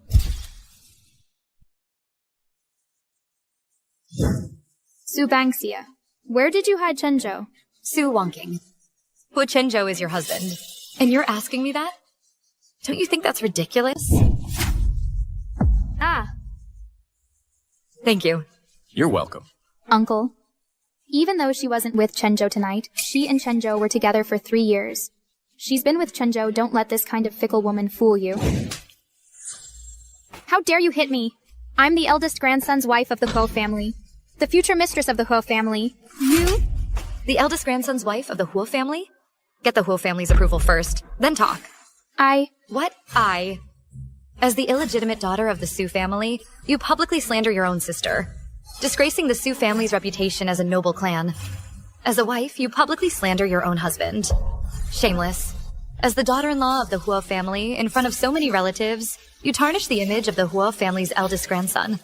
Subangxia, where did you hide Chenjo? Su Wanqing. Hu Chenjo is your husband. And you're asking me that? Don't you think that's ridiculous? Ah. Thank you. You're welcome. Uncle. Even though she wasn't with Chenjo tonight, she and Chenjo were together for 3 years. She's been with Chenjo. Don't let this kind of fickle woman fool you. How dare you hit me? I'm the eldest grandson's wife of the Huo family. The future mistress of the Huo family. You? The eldest grandson's wife of the Huo family? Get the Huo family's approval first, then talk. What? As the illegitimate daughter of the Su family, you publicly slander your own sister, disgracing the Su family's reputation as a noble clan. As a wife, you publicly slander your own husband. Shameless. As the daughter-in-law of the Huo family, in front of so many relatives, you tarnish the image of the Huo family's eldest grandson.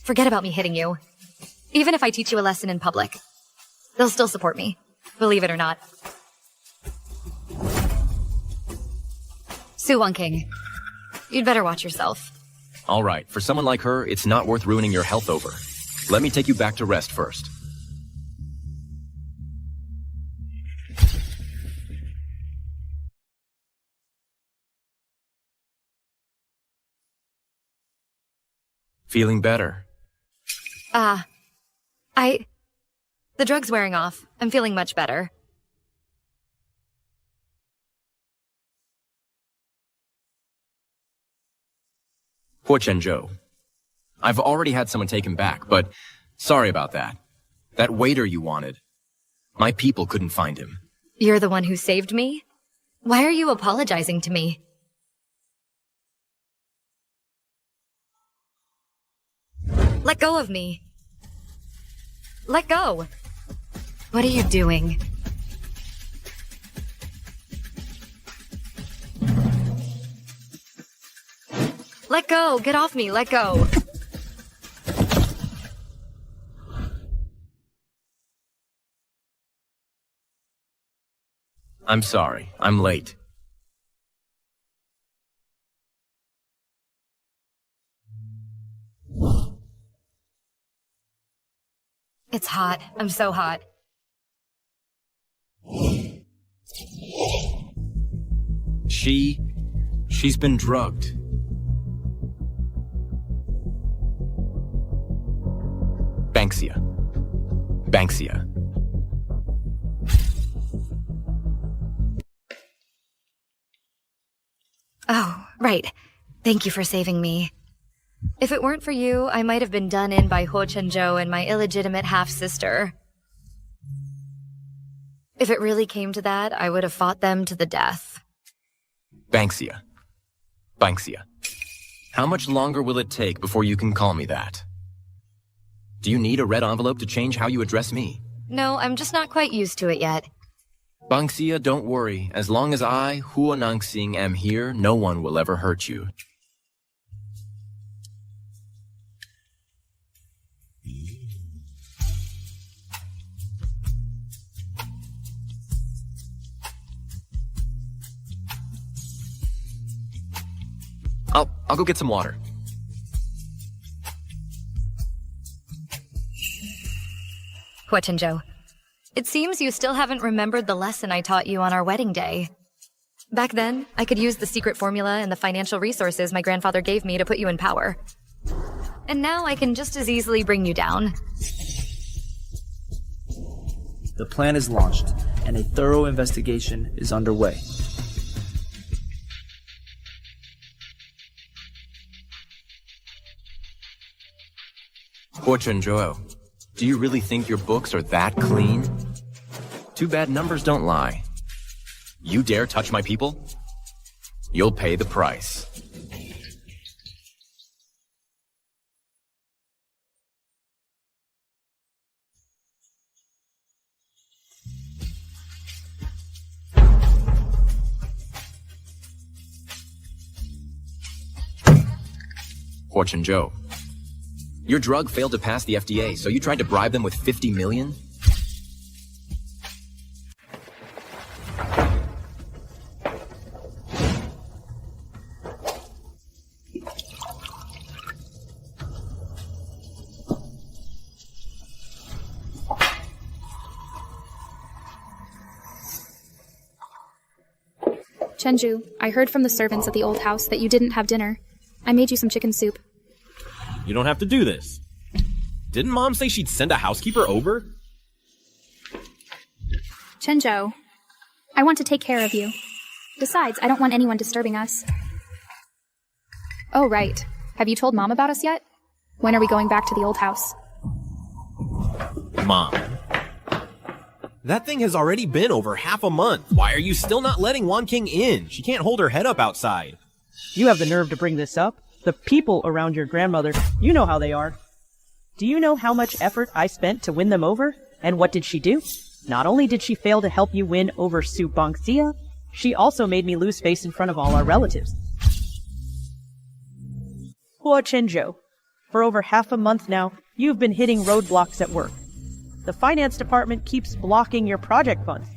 Forget about me hitting you. Even if I teach you a lesson in public, they'll still support me, believe it or not. Su Wanqing, you'd better watch yourself. All right, for someone like her, it's not worth ruining your health over. Let me take you back to rest first. Feeling better? The drug's wearing off. I'm feeling much better. Huo Chenjo. I've already had someone take him back, but sorry about that. That waiter you wanted. My people couldn't find him. You're the one who saved me? Why are you apologizing to me? Let go of me. Let go. What are you doing? Let go. Get off me. Let go. I'm sorry. I'm late. It's hot. I'm so hot. She's been drugged. Banksia. Oh, right. Thank you for saving me. If it weren't for you, I might have been done in by Huo Chenjo and my illegitimate half-sister. If it really came to that, I would have fought them to the death. Banksia. How much longer will it take before you can call me that? Do you need a red envelope to change how you address me? No, I'm just not quite used to it yet. Banksia, don't worry. As long as I, Huo Nangxing, am here, no one will ever hurt you. I'll go get some water. Huo Chenjo, it seems you still haven't remembered the lesson I taught you on our wedding day. Back then, I could use the secret formula and the financial resources my grandfather gave me to put you in power. And now I can just as easily bring you down. The plan is launched, and a thorough investigation is underway. Huo Chenjo, Do you really think your books are that clean? Too bad numbers don't lie. You dare touch my people? You'll pay the price. Chenjo. Your drug failed to pass the FDA, so you tried to bribe them with 50 million? Chenju, I heard from the servants at the old house that you didn't have dinner. I made you some chicken soup. You don't have to do this. Didn't Mom say she'd send a housekeeper over? Chenjo, I want to take care of you. Besides, I don't want anyone disturbing us. Oh, right. Have you told Mom about us yet? When are we going back to the old house? Mom. That thing has already been over half a month. Why are you still not letting Wanqing in? She can't hold her head up outside. You have the nerve to bring this up? The people around your grandmother, you know how they are. Do you know how much effort I spent to win them over? And what did she do? Not only did she fail to help you win over Subangxia, she also made me lose face in front of all our relatives. Chenjo, for over half a month now, you've been hitting roadblocks at work. The finance department keeps blocking your project funds.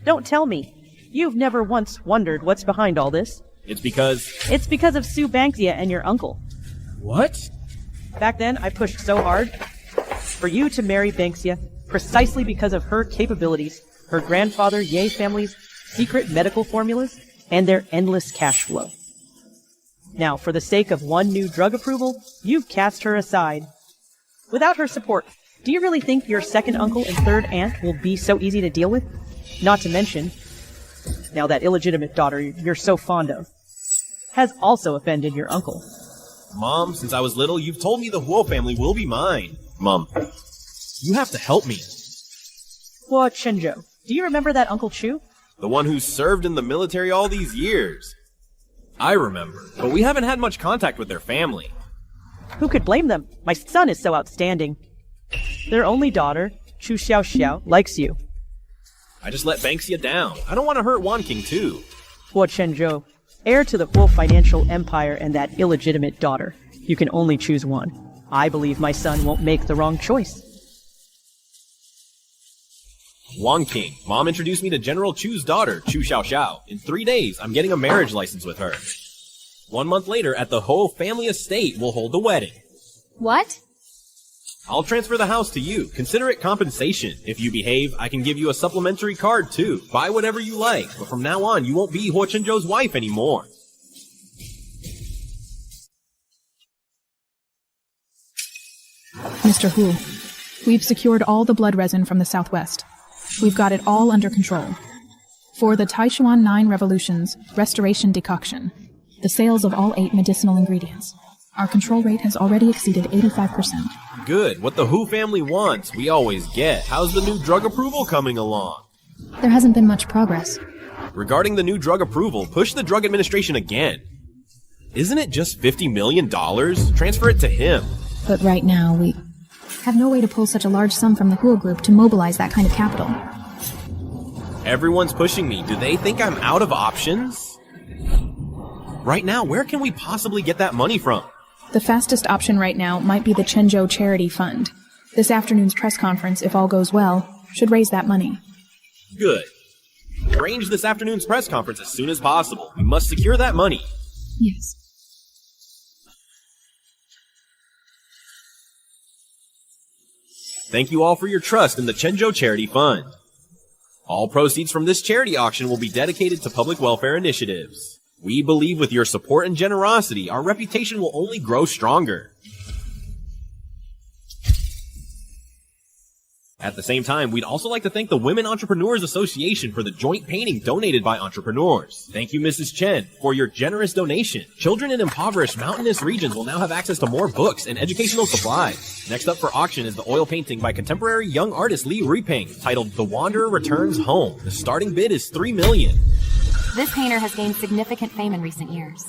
Don't tell me. You've never once wondered what's behind all this. It's because of Subangxia and your uncle. What? Back then, I pushed so hard for you to marry Banxia precisely because of her capabilities, her grandfather Ye family's secret medical formulas, and their endless cash flow. Now, for the sake of one new drug approval, you've cast her aside. Without her support, do you really think your second uncle and third aunt will be so easy to deal with? Not to mention, now that illegitimate daughter you're so fond of has also offended your uncle. Mom, since I was little, you've told me the Huo family will be mine. Mom, you have to help me. Chenjo, do you remember that Uncle Chu? The one who served in the military all these years. I remember, but we haven't had much contact with their family. Who could blame them? My son is so outstanding. Their only daughter, Chu Xiao, likes you. I just let Banxia down. I don't want to hurt Wanqing too. Chenjo, heir to the full financial empire and that illegitimate daughter. You can only choose one. I believe my son won't make the wrong choice. Wanqing. Mom introduced me to General Chu's daughter, Chu Xiao. In 3 days, I'm getting a marriage license with her. 1 month later, at the Ho family estate, we'll hold the wedding. What? I'll transfer the house to you. Consider it compensation. If you behave, I can give you a supplementary card too. Buy whatever you like, but from now on, you won't be Chenjo's wife anymore. Mr. Hu, we've secured all the blood resin from the southwest. We've got it all under control. For the Taishuan 9 Revolution's Restoration Decoction, the sales of all 8 medicinal ingredients, our control rate has already exceeded 85%. Good. What the Hu family wants, we always get. How's the new drug approval coming along? There hasn't been much progress. Regarding the new drug approval, push the drug administration again. Isn't it just $50 million? Transfer it to him. But right now, we have no way to pull such a large sum from the Huo group to mobilize that kind of capital. Everyone's pushing me. Do they think I'm out of options? Right now, where can we possibly get that money from? The fastest option right now might be the Chenjo Charity Fund. This afternoon's press conference, if all goes well, should raise that money. Good. Arrange this afternoon's press conference as soon as possible. We must secure that money. Yes. Thank you all for your trust in the Chenjo Charity Fund. All proceeds from this charity auction will be dedicated to public welfare initiatives. We believe with your support and generosity, our reputation will only grow stronger. At the same time, we'd also like to thank the Women Entrepreneurs Association for the joint painting donated by entrepreneurs. Thank you, Mrs. Chen, for your generous donation. Children in impoverished mountainous regions will now have access to more books and educational supplies. Next up for auction is the oil painting by contemporary young artist Li Ruiping, titled The Wanderer Returns Home. The starting bid is $3 million. This painter has gained significant fame in recent years.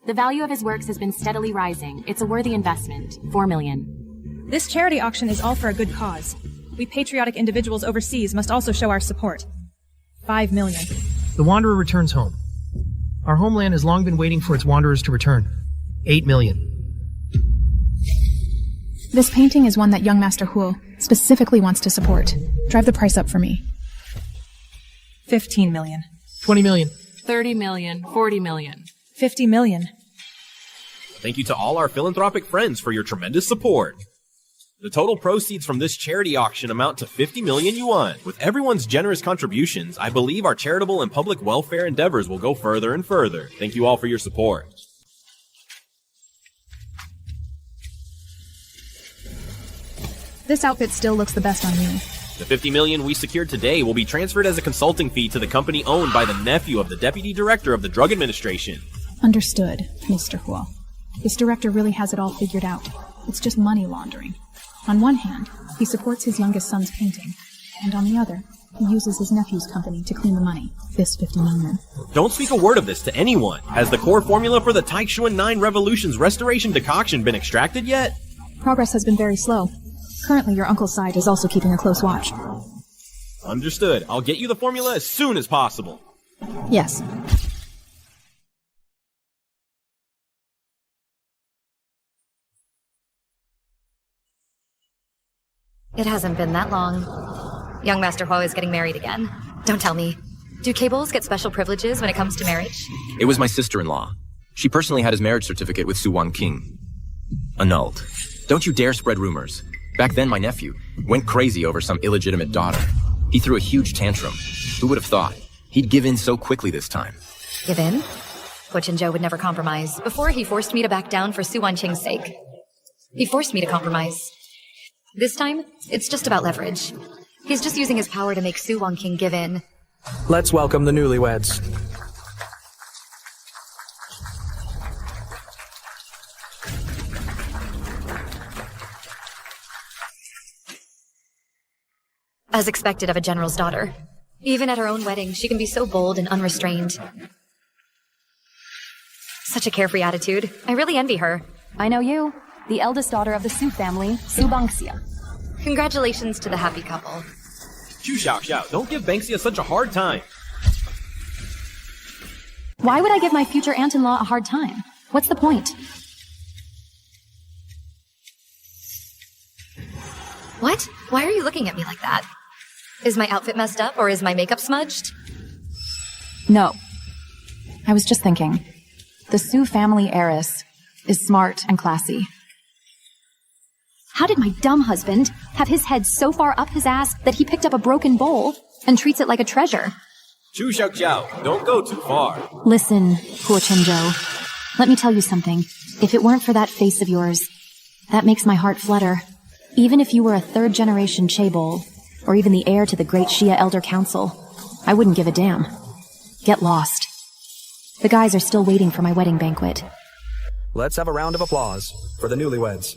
The value of his works has been steadily rising. It's a worthy investment. $4 million. This charity auction is all for a good cause. We patriotic individuals overseas must also show our support. $5 million. The Wanderer returns home. Our homeland has long been waiting for its wanderers to return. $8 million. This painting is one that young Master Huo specifically wants to support. Drive the price up for me. $15 million. $20 million. $30 million. $40 million. $50 million. Thank you to all our philanthropic friends for your tremendous support. The total proceeds from this charity auction amount to 50 million yuan. With everyone's generous contributions, I believe our charitable and public welfare endeavors will go further and further. Thank you all for your support. This outfit still looks the best on you. The 50 million we secured today will be transferred as a consulting fee to the company owned by the nephew of the Deputy Director of the Drug Administration. Understood, Mr. Huo. This director really has it all figured out. It's just money laundering. On one hand, he supports his youngest son's painting, and on the other, he uses his nephew's company to clean the money, this 50 million. Don't speak a word of this to anyone. Has the core formula for the Taishuan 9 Revolution's restoration decoction been extracted yet? Progress has been very slow. Currently, your uncle's side is also keeping a close watch. Understood. I'll get you the formula as soon as possible. Yes. It hasn't been that long. Young Master Huo is getting married again. Don't tell me. Do Cables get special privileges when it comes to marriage? It was my sister-in-law. She personally had his marriage certificate with Su Wanqing annulled. Don't you dare spread rumors. Back then, my nephew went crazy over some illegitimate daughter. He threw a huge tantrum. Who would have thought? He'd give in so quickly this time. Give in? Chenjo would never compromise. Before, he forced me to back down for Su Wanqing's sake. He forced me to compromise. This time, it's just about leverage. He's just using his power to make Su Wanqing give in. Let's welcome the newlyweds. As expected of a general's daughter. Even at her own wedding, she can be so bold and unrestrained. Such a carefree attitude. I really envy her. I know you. The eldest daughter of the Su family, Su Bangxia. Congratulations to the happy couple. Chu Xiao Xiao, don't give Banksia such a hard time. Why would I give my future aunt-in-law a hard time? What's the point? What? Why are you looking at me like that? Is my outfit messed up or is my makeup smudged? No. I was just thinking. The Su family heiress is smart and classy. How did my dumb husband have his head so far up his ass that he picked up a broken bowl and treats it like a treasure? Chu Xiao Xiao, don't go too far. Listen, poor Chenjo. Let me tell you something. If it weren't for that face of yours, that makes my heart flutter. Even if you were a third-generation chaebol, or even the heir to the great Xia Elder Council, I wouldn't give a damn. Get lost. The guys are still waiting for my wedding banquet. Let's have a round of applause for the newlyweds.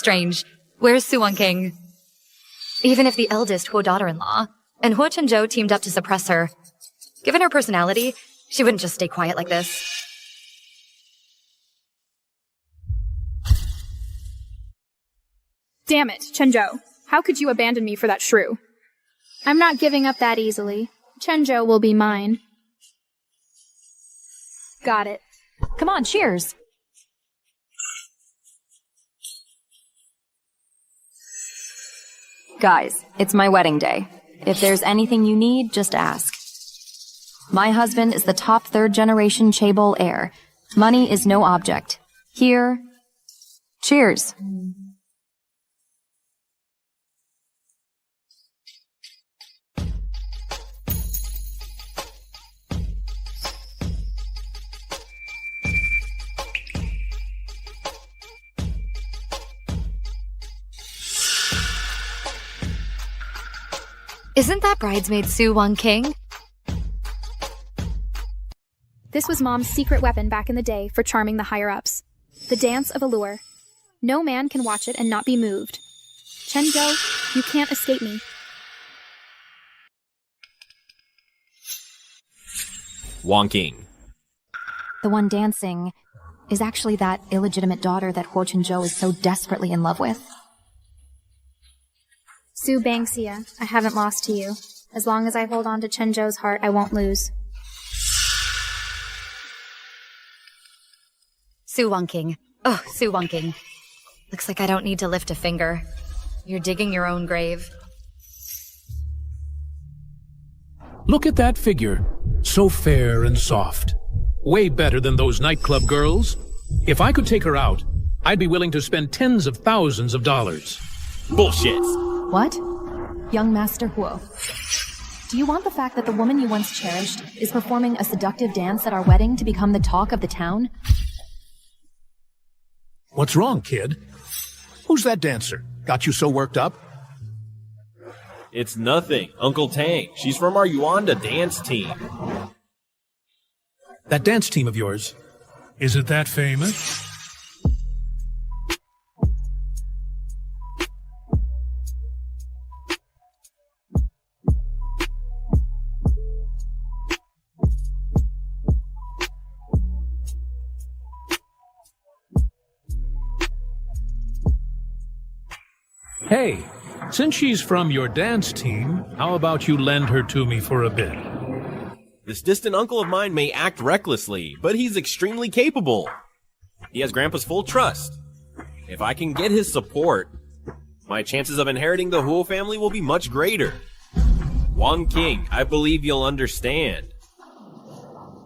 Strange. Where's Su Wanqing? Even if the eldest Huo daughter-in-law and Huo Chenjo teamed up to suppress her, given her personality, she wouldn't just stay quiet like this. Damn it, Chenjo. How could you abandon me for that shrew? I'm not giving up that easily. Chenjo will be mine. Got it. Come on, cheers. Guys, it's my wedding day. If there's anything you need, just ask. My husband is the top third-generation chaebol heir. Money is no object. Here, Cheers. Isn't that bridesmaid Su Wanqing? This was Mom's secret weapon back in the day for charming the higher-ups. The dance of allure. No man can watch it and not be moved. Chenjo, you can't escape me. Wanqing. The one dancing is actually that illegitimate daughter that Chenjo is so desperately in love with. Subangsia, I haven't lost to you. As long as I hold on to Chenjo's heart, I won't lose. Su Wanqing. Oh, Su Wanqing. Looks like I don't need to lift a finger. You're digging your own grave. Look at that figure. So fair and soft. Way better than those nightclub girls. If I could take her out, I'd be willing to spend tens of thousands of dollars. Bullshit. What? Young Master Huo. Do you want the fact that the woman you once cherished is performing a seductive dance at our wedding to become the talk of the town? What's wrong, kid? Who's that dancer? Got you so worked up? It's nothing. Uncle Tang. She's from our Yuanda dance team. That dance team of yours, is it that famous? Hey, since she's from your dance team, how about you lend her to me for a bit? This distant uncle of mine may act recklessly, but he's extremely capable. He has Grandpa's full trust. If I can get his support, my chances of inheriting the Huo family will be much greater. Wanqing, I believe you'll understand.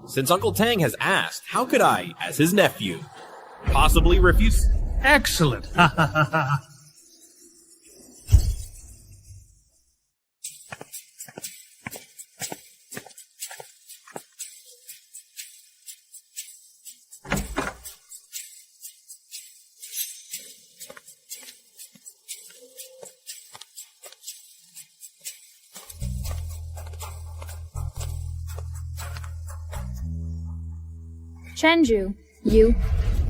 Since Uncle Tang has asked, how could I, as his nephew, possibly refuse? Excellent! Ha ha ha ha! Chenju, you.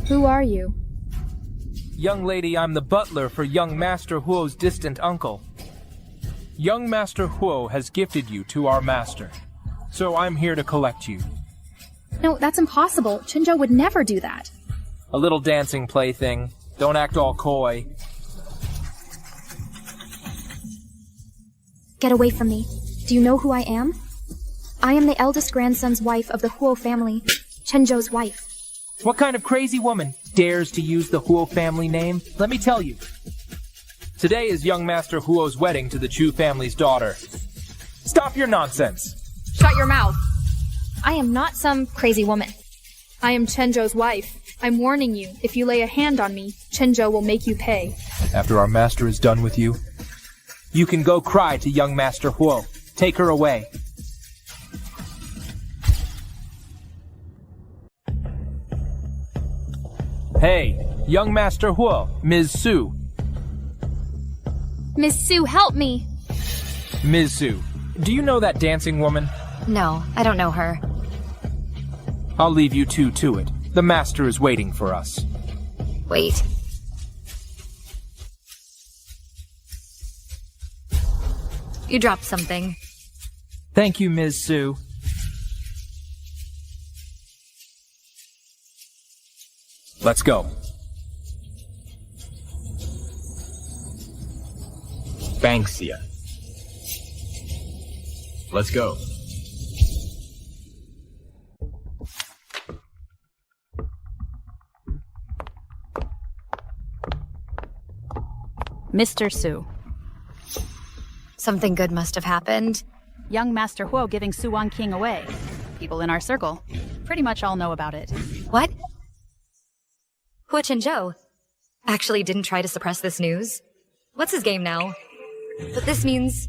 Who are you? Young lady, I'm the butler for young Master Huo's distant uncle. Young Master Huo has gifted you to our master, so I'm here to collect you. No, that's impossible. Chenjo would never do that. A little dancing plaything. Don't act all coy. Get away from me. Do you know who I am? I am the eldest grandson's wife of the Huo family. Chenjo's wife. What kind of crazy woman dares to use the Huo family name? Let me tell you. Today is young Master Huo's wedding to the Chu family's daughter. Stop your nonsense. Shut your mouth. I am not some crazy woman. I am Chenjo's wife. I'm warning you, if you lay a hand on me, Chenjo will make you pay. After our master is done with you, you can go cry to young Master Huo. Take her away. Hey, young Master Huo, Ms. Su. Miss Su, help me! Ms. Su, do you know that dancing woman? No, I don't know her. I'll leave you two to it. The master is waiting for us. Wait. You dropped something. Thank you, Ms. Su. Let's go. Banksia. Let's go. Mr. Su. Something good must have happened. Young Master Huo giving Su Wanqing away. People in our circle pretty much all know about it. What? Huo Chenjo. actually didn't try to suppress this news. What's his game now? But this means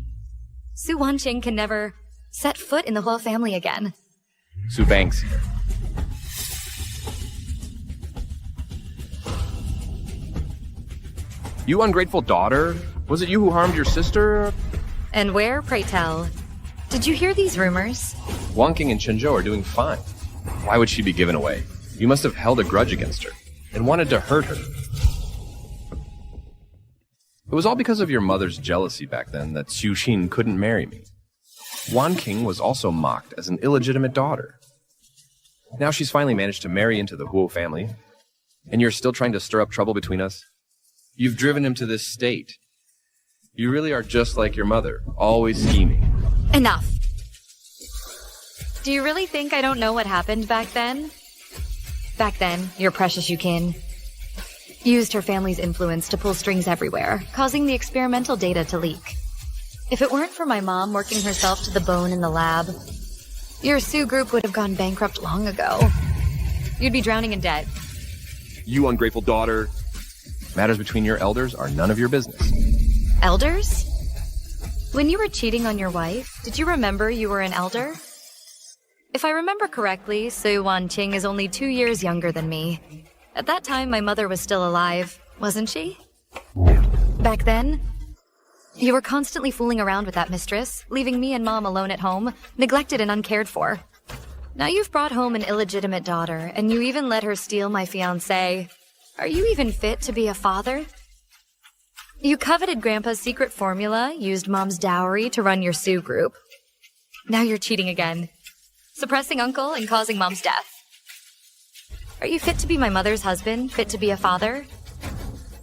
Su Wanqing can never set foot in the Huo family again. Su Banks. You ungrateful daughter? Was it you who harmed your sister? And where, pray tell? Did you hear these rumors? Wanqing and Chenjo are doing fine. Why would she be given away? You must have held a grudge against her and wanted to hurt her. It was all because of your mother's jealousy back then that Xu Xin couldn't marry me. Wanqing was also mocked as an illegitimate daughter. Now she's finally managed to marry into the Huo family, and you're still trying to stir up trouble between us? You've driven him to this state. You really are just like your mother, always scheming. Enough. Do you really think I don't know what happened back then? Back then, your precious Yukin used her family's influence to pull strings everywhere, causing the experimental data to leak. If it weren't for my mom working herself to the bone in the lab, your Su group would have gone bankrupt long ago. You'd be drowning in debt. You ungrateful daughter. Matters between your elders are none of your business. Elders? When you were cheating on your wife, did you remember you were an elder? If I remember correctly, Su Wanqing is only 2 years younger than me. At that time, my mother was still alive, wasn't she? Back then, you were constantly fooling around with that mistress, leaving me and Mom alone at home, neglected and uncared for. Now you've brought home an illegitimate daughter, and you even let her steal my fiancé. Are you even fit to be a father? You coveted Grandpa's secret formula, used Mom's dowry to run your Su group. Now you're cheating again. Suppressing Uncle and causing Mom's death. Are you fit to be my mother's husband, fit to be a father?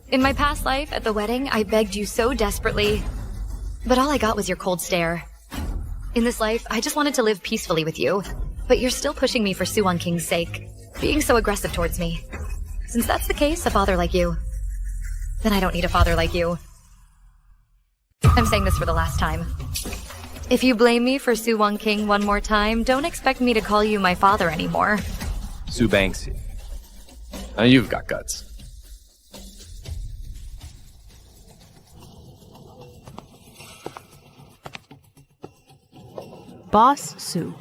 In my past life, at the wedding, I begged you so desperately, but all I got was your cold stare. In this life, I just wanted to live peacefully with you, but you're still pushing me for Su Wanqing's sake, being so aggressive towards me. Since that's the case, a father like you, then I don't need a father like you. I'm saying this for the last time. If you blame me for Su Wanqing one more time, don't expect me to call you my father anymore. Su Banks. Now you've got guts. Boss Su.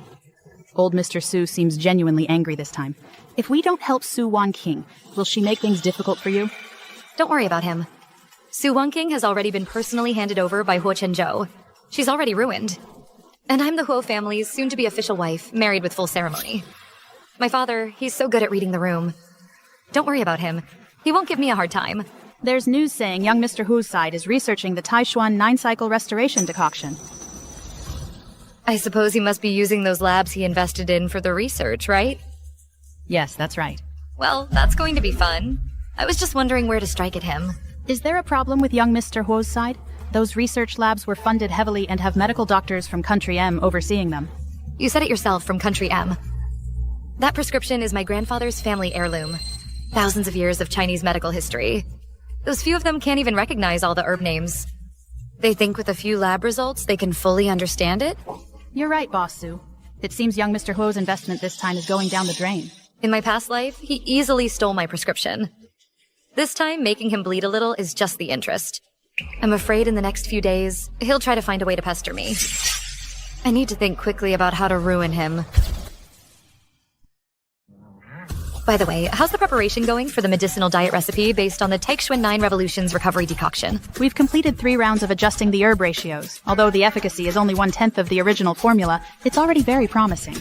Old Mr. Su seems genuinely angry this time. If we don't help Su Wanqing, will she make things difficult for you? Don't worry about him. Su Wanqing has already been personally handed over by Huo Chenjo. She's already ruined. And I'm the Huo family's soon-to-be official wife, married with full ceremony. My father, he's so good at reading the room. Don't worry about him. He won't give me a hard time. There's news saying young Mr. Hu's side is researching the Taishuan 9-cycle restoration decoction. I suppose he must be using those labs he invested in for the research, right? Yes, that's right. Well, that's going to be fun. I was just wondering where to strike at him. Is there a problem with young Mr. Huo's side? Those research labs were funded heavily and have medical doctors from Country M overseeing them. You said it yourself, from Country M. That prescription is my grandfather's family heirloom. Thousands of years of Chinese medical history. Those few of them can't even recognize all the herb names. They think with a few lab results they can fully understand it? You're right, Boss Su. It seems young Mr. Huo's investment this time is going down the drain. In my past life, he easily stole my prescription. This time, making him bleed a little is just the interest. I'm afraid in the next few days, he'll try to find a way to pester me. I need to think quickly about how to ruin him. By the way, how's the preparation going for the medicinal diet recipe based on the Taishuan 9 Revolution's recovery decoction? We've completed 3 rounds of adjusting the herb ratios. Although the efficacy is only 1/10 of the original formula, it's already very promising.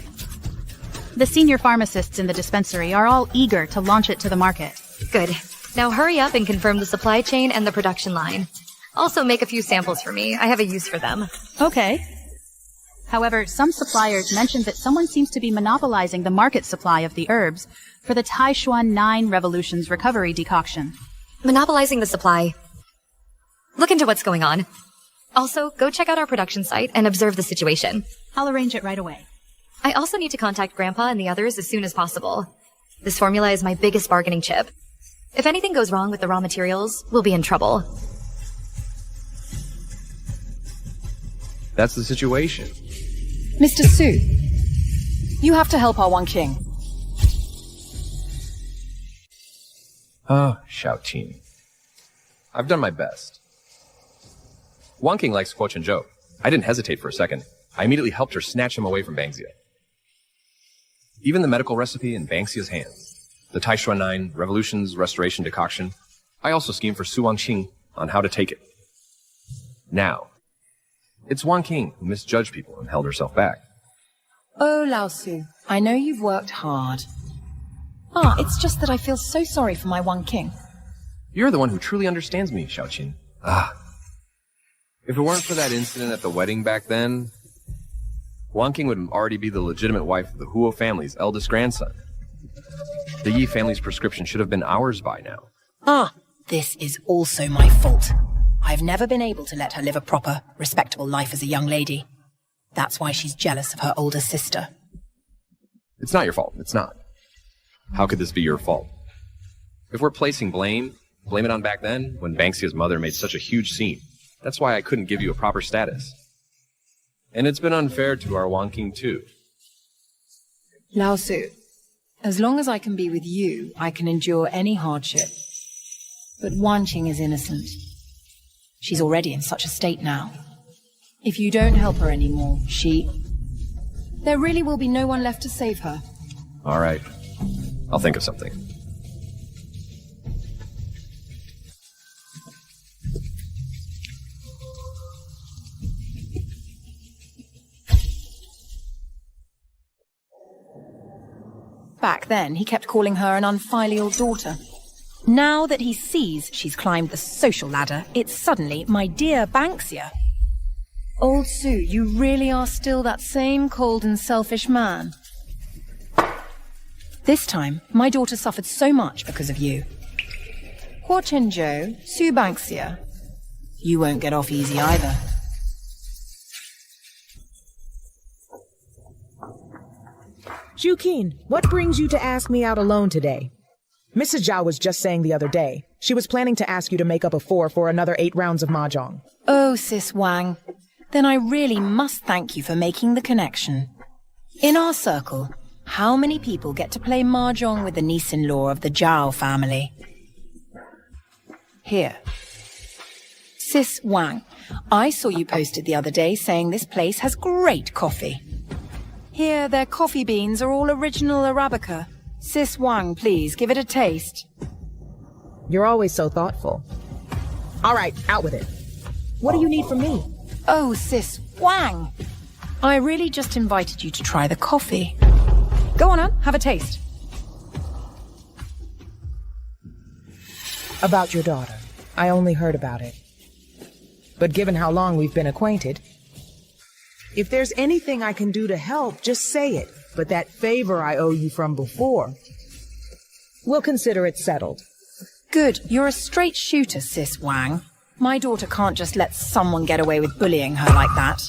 The senior pharmacists in the dispensary are all eager to launch it to the market. Good. Now hurry up and confirm the supply chain and the production line. Also make a few samples for me. I have a use for them. Okay. However, some suppliers mentioned that someone seems to be monopolizing the market supply of the herbs for the Taishuan 9 Revolution's recovery decoction. Monopolizing the supply. Look into what's going on. Also, go check out our production site and observe the situation. I'll arrange it right away. I also need to contact Grandpa and the others as soon as possible. This formula is my biggest bargaining chip. If anything goes wrong with the raw materials, we'll be in trouble. That's the situation. Mr. Su, you have to help our Wanqing. Oh, Xiaoqing. I've done my best. Wanqing likes Huo Chenjo. I didn't hesitate for a second. I immediately helped her snatch him away from Banksia. Even the medical recipe in Banksia's hands. The Taishuan 9 Revolution's restoration decoction. I also schemed for Su Wanqing on how to take it. Now, it's Wanqing who misjudged people and held herself back. Oh, Lao Su, I know you've worked hard. It's just that I feel so sorry for my Wanqing. You're the one who truly understands me, Xiaoqin. If it weren't for that incident at the wedding back then, Wanqing would already be the legitimate wife of the Huo family's eldest grandson. The Yi family's prescription should have been ours by now. This is also my fault. I've never been able to let her live a proper, respectable life as a young lady. That's why she's jealous of her older sister. It's not your fault. It's not. How could this be your fault? If we're placing blame it on back then, when Banksia's mother made such a huge scene. That's why I couldn't give you a proper status. And it's been unfair to our Wanqing too. Lao Su, as long as I can be with you, I can endure any hardship. But Wanqing is innocent. She's already in such a state now. If you don't help her anymore, there really will be no one left to save her. All right. I'll think of something. Back then, he kept calling her an unfilial daughter. Now that he sees she's climbed the social ladder, it's suddenly my dear Banksia. Old Su, you really are still that same cold and selfish man. This time, my daughter suffered so much because of you. Huo Chenjo, Su Banksia. You won't get off easy either. Juqin, what brings you to ask me out alone today? Mrs. Zhao was just saying the other day. She was planning to ask you to make up a 4 for another 8 rounds of mahjong. Oh, Sis Wang. Then I really must thank you for making the connection. In our circle, how many people get to play mahjong with the niece-in-law of the Zhao family? Here. Sis Wang, I saw you posted the other day saying this place has great coffee. Here, their coffee beans are all original Arabica. Sis Wang, please, give it a taste. You're always so thoughtful. All right, out with it. What do you need from me? Oh, Sis Wang! I really just invited you to try the coffee. Go on, have a taste. About your daughter. I only heard about it. But given how long we've been acquainted, if there's anything I can do to help, just say it. But that favor I owe you from before, we'll consider it settled. Good. You're a straight shooter, Sis Wang. My daughter can't just let someone get away with bullying her like that.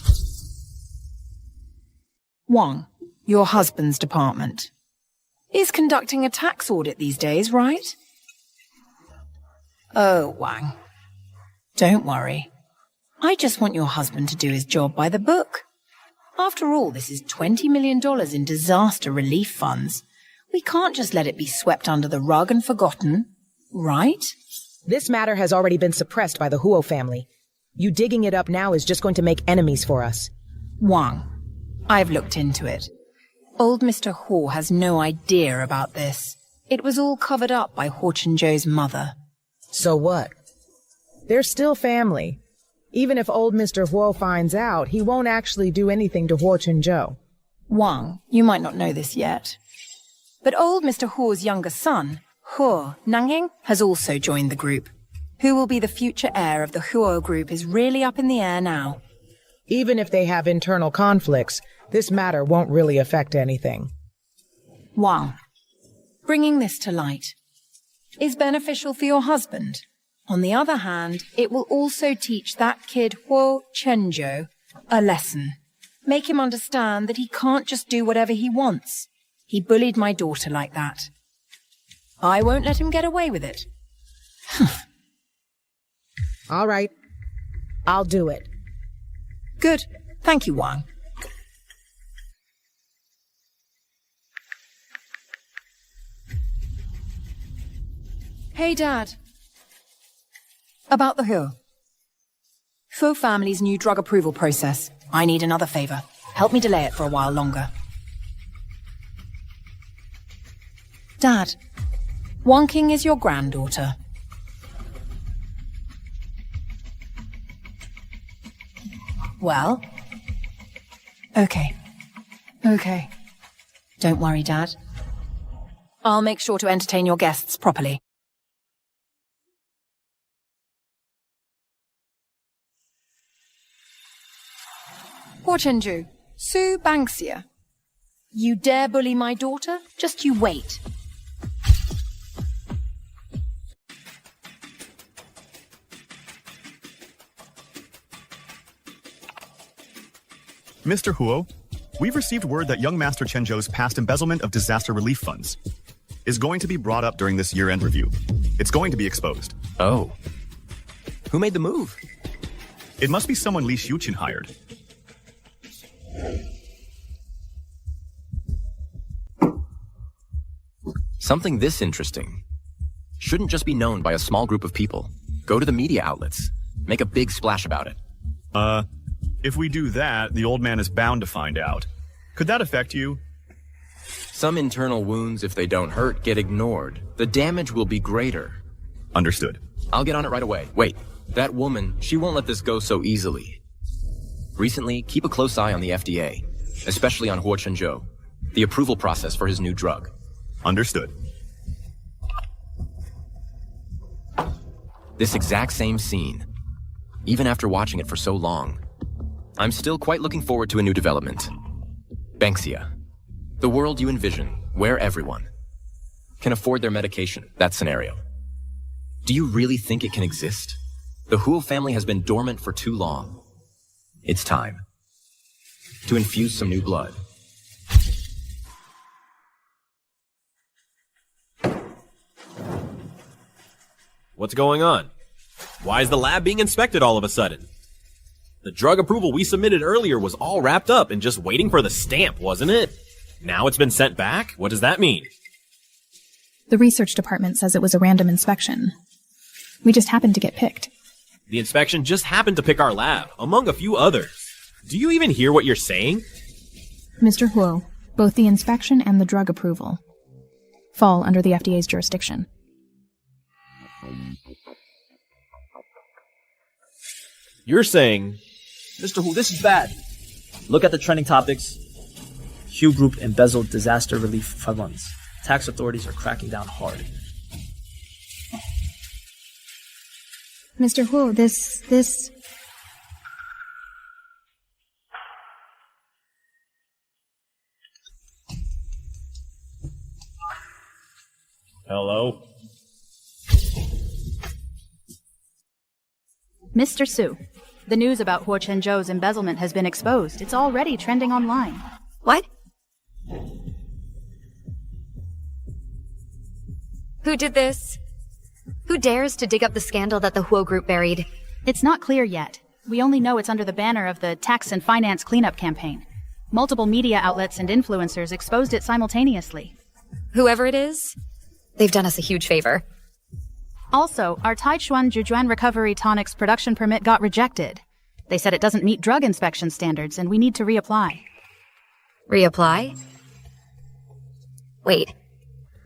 Wang, your husband's department, is conducting a tax audit these days, right? Oh, Wang. Don't worry. I just want your husband to do his job by the book. After all, this is $20 million in disaster relief funds. We can't just let it be swept under the rug and forgotten, right? This matter has already been suppressed by the Huo family. You digging it up now is just going to make enemies for us. Wang, I've looked into it. Old Mr. Huo has no idea about this. It was all covered up by Huo Chenjo's mother. So what? They're still family. Even if old Mr. Huo finds out, he won't actually do anything to Huo Chenjo. Wang, you might not know this yet, but old Mr. Huo's younger son, Huo Nangying, has also joined the group. Who will be the future heir of the Huo group is really up in the air now. Even if they have internal conflicts, this matter won't really affect anything. Wang, bringing this to light is beneficial for your husband. On the other hand, it will also teach that kid Huo Chenjo a lesson. Make him understand that he can't just do whatever he wants. He bullied my daughter like that. I won't let him get away with it. All right. I'll do it. Good. Thank you, Wang. Hey, Dad. About the who? Fu family's new drug approval process. I need another favor. Help me delay it for a while longer. Dad, Wanqing is your granddaughter. Well? Okay. Don't worry, Dad. I'll make sure to entertain your guests properly. Chenjo, Su Banksia. You dare bully my daughter? Just you wait. Mr. Huo, we've received word that young Master Chenjo's past embezzlement of disaster relief funds is going to be brought up during this year-end review. It's going to be exposed. Oh. Who made the move? It must be someone Li Xiuqin hired. Something this interesting shouldn't just be known by a small group of people. Go to the media outlets. Make a big splash about it. If we do that, the old man is bound to find out. Could that affect you? Some internal wounds, if they don't hurt, get ignored. The damage will be greater. Understood. I'll get on it right away. Wait, that woman, she won't let this go so easily. Recently, keep a close eye on the FDA, especially on Huo Chenjo, the approval process for his new drug. Understood. This exact same scene, even after watching it for so long, I'm still quite looking forward to a new development. Banksia. The world you envision, where everyone can afford their medication, that scenario. Do you really think it can exist? The Huo family has been dormant for too long. It's time to infuse some new blood. What's going on? Why is the lab being inspected all of a sudden? The drug approval we submitted earlier was all wrapped up and just waiting for the stamp, wasn't it? Now it's been sent back? What does that mean? The research department says it was a random inspection. We just happened to get picked. The inspection just happened to pick our lab, among a few others. Do you even hear what you're saying? Mr. Huo, both the inspection and the drug approval fall under the FDA's jurisdiction. You're saying... Mr. Hu, this is bad. Look at the trending topics. Hue Group embezzled disaster relief funds. Tax authorities are cracking down hard. Mr. Huo, this... Hello? Mr. Su, the news about Huo Chenjo's embezzlement has been exposed. It's already trending online. What? Who did this? Who dares to dig up the scandal that the Huo group buried? It's not clear yet. We only know it's under the banner of the Tax and Finance Cleanup Campaign. Multiple media outlets and influencers exposed it simultaneously. Whoever it is, they've done us a huge favor. Also, our Taichuan Jujuan Recovery Tonics production permit got rejected. They said it doesn't meet drug inspection standards and we need to reapply. Reapply? Wait.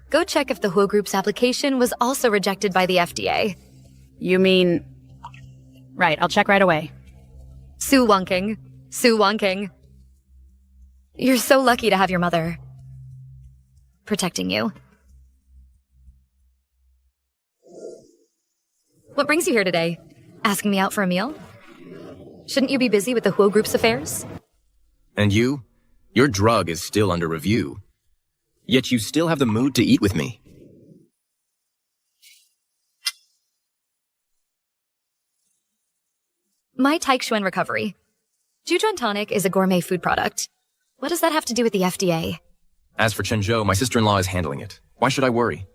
Go check if the Huo Group's application was also rejected by the FDA. You mean... Right, I'll check right away. Su Wanqing. Su Wanqing. You're so lucky to have your mother protecting you. What brings you here today? Asking me out for a meal? Shouldn't you be busy with the Huo Group's affairs? And you? Your drug is still under review. Yet you still have the mood to eat with me. My Taichuan recovery. Jujuan Tonic is a gourmet food product. What does that have to do with the FDA? As for Chenjo, my sister-in-law is handling it. Why should I worry?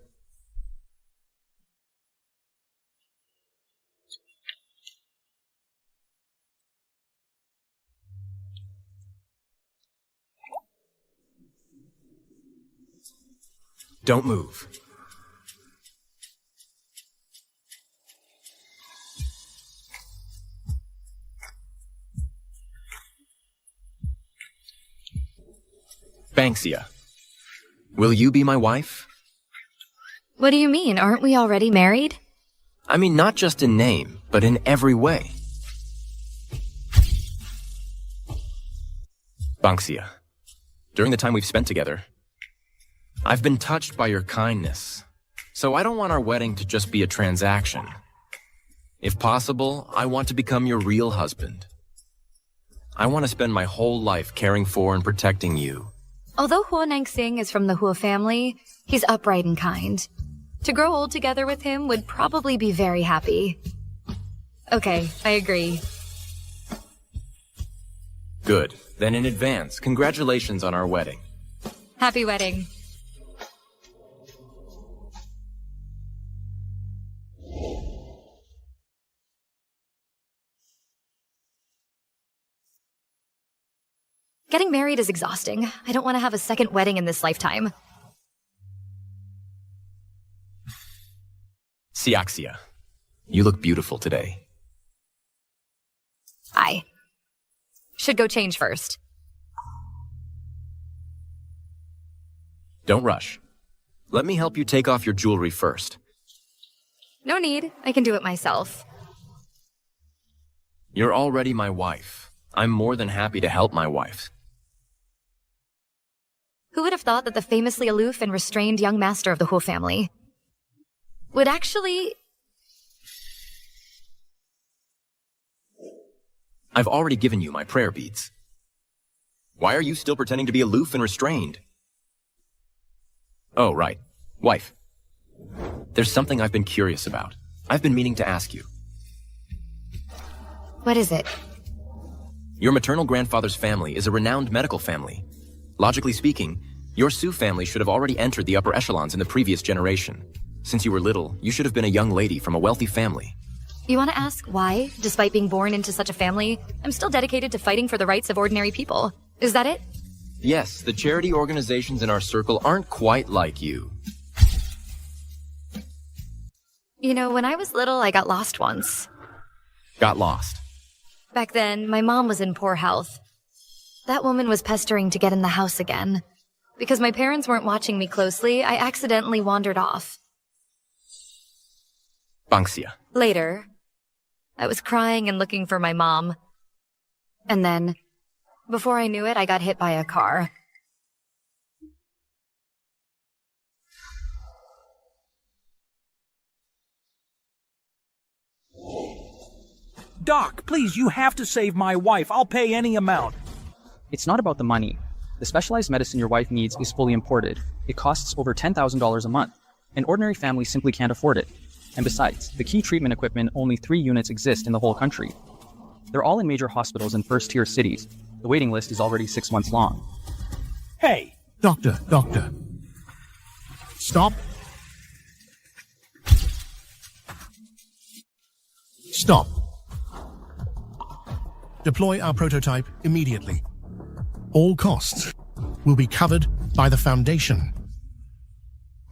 Don't move. Banksia, will you be my wife? What do you mean? Aren't we already married? I mean, not just in name, but in every way. Banksia, during the time we've spent together, I've been touched by your kindness, so I don't want our wedding to just be a transaction. If possible, I want to become your real husband. I want to spend my whole life caring for and protecting you. Although Huo Nanxing is from the Huo family, he's upright and kind. To grow old together with him would probably be very happy. Okay, I agree. Good. Then in advance, congratulations on our wedding. Happy wedding. Getting married is exhausting. I don't want to have a second wedding in this lifetime. Siaxia, you look beautiful today. I should go change first. Don't rush. Let me help you take off your jewelry first. No need. I can do it myself. You're already my wife. I'm more than happy to help my wife. Who would have thought that the famously aloof and restrained young master of the Huo family would actually... I've already given you my prayer beads. Why are you still pretending to be aloof and restrained? Oh, right. Wife. There's something I've been curious about. I've been meaning to ask you. What is it? Your maternal grandfather's family is a renowned medical family. Logically speaking, your Su family should have already entered the upper echelons in the previous generation. Since you were little, you should have been a young lady from a wealthy family. You want to ask why, despite being born into such a family, I'm still dedicated to fighting for the rights of ordinary people? Is that it? Yes, the charity organizations in our circle aren't quite like you. You know, when I was little, I got lost once. Got lost. Back then, my mom was in poor health. That woman was pestering to get in the house again. Because my parents weren't watching me closely, I accidentally wandered off. Banksia. Later, I was crying and looking for my mom. And then, before I knew it, I got hit by a car. Doc, please, you have to save my wife. I'll pay any amount. It's not about the money. The specialized medicine your wife needs is fully imported. It costs over $10,000 a month. An ordinary family simply can't afford it. And besides, the key treatment equipment, only 3 units exist in the whole country. They're all in major hospitals in first-tier cities. The waiting list is already 6 months long. Hey! Doctor. Stop. Stop. Deploy our prototype immediately. All costs will be covered by the Foundation.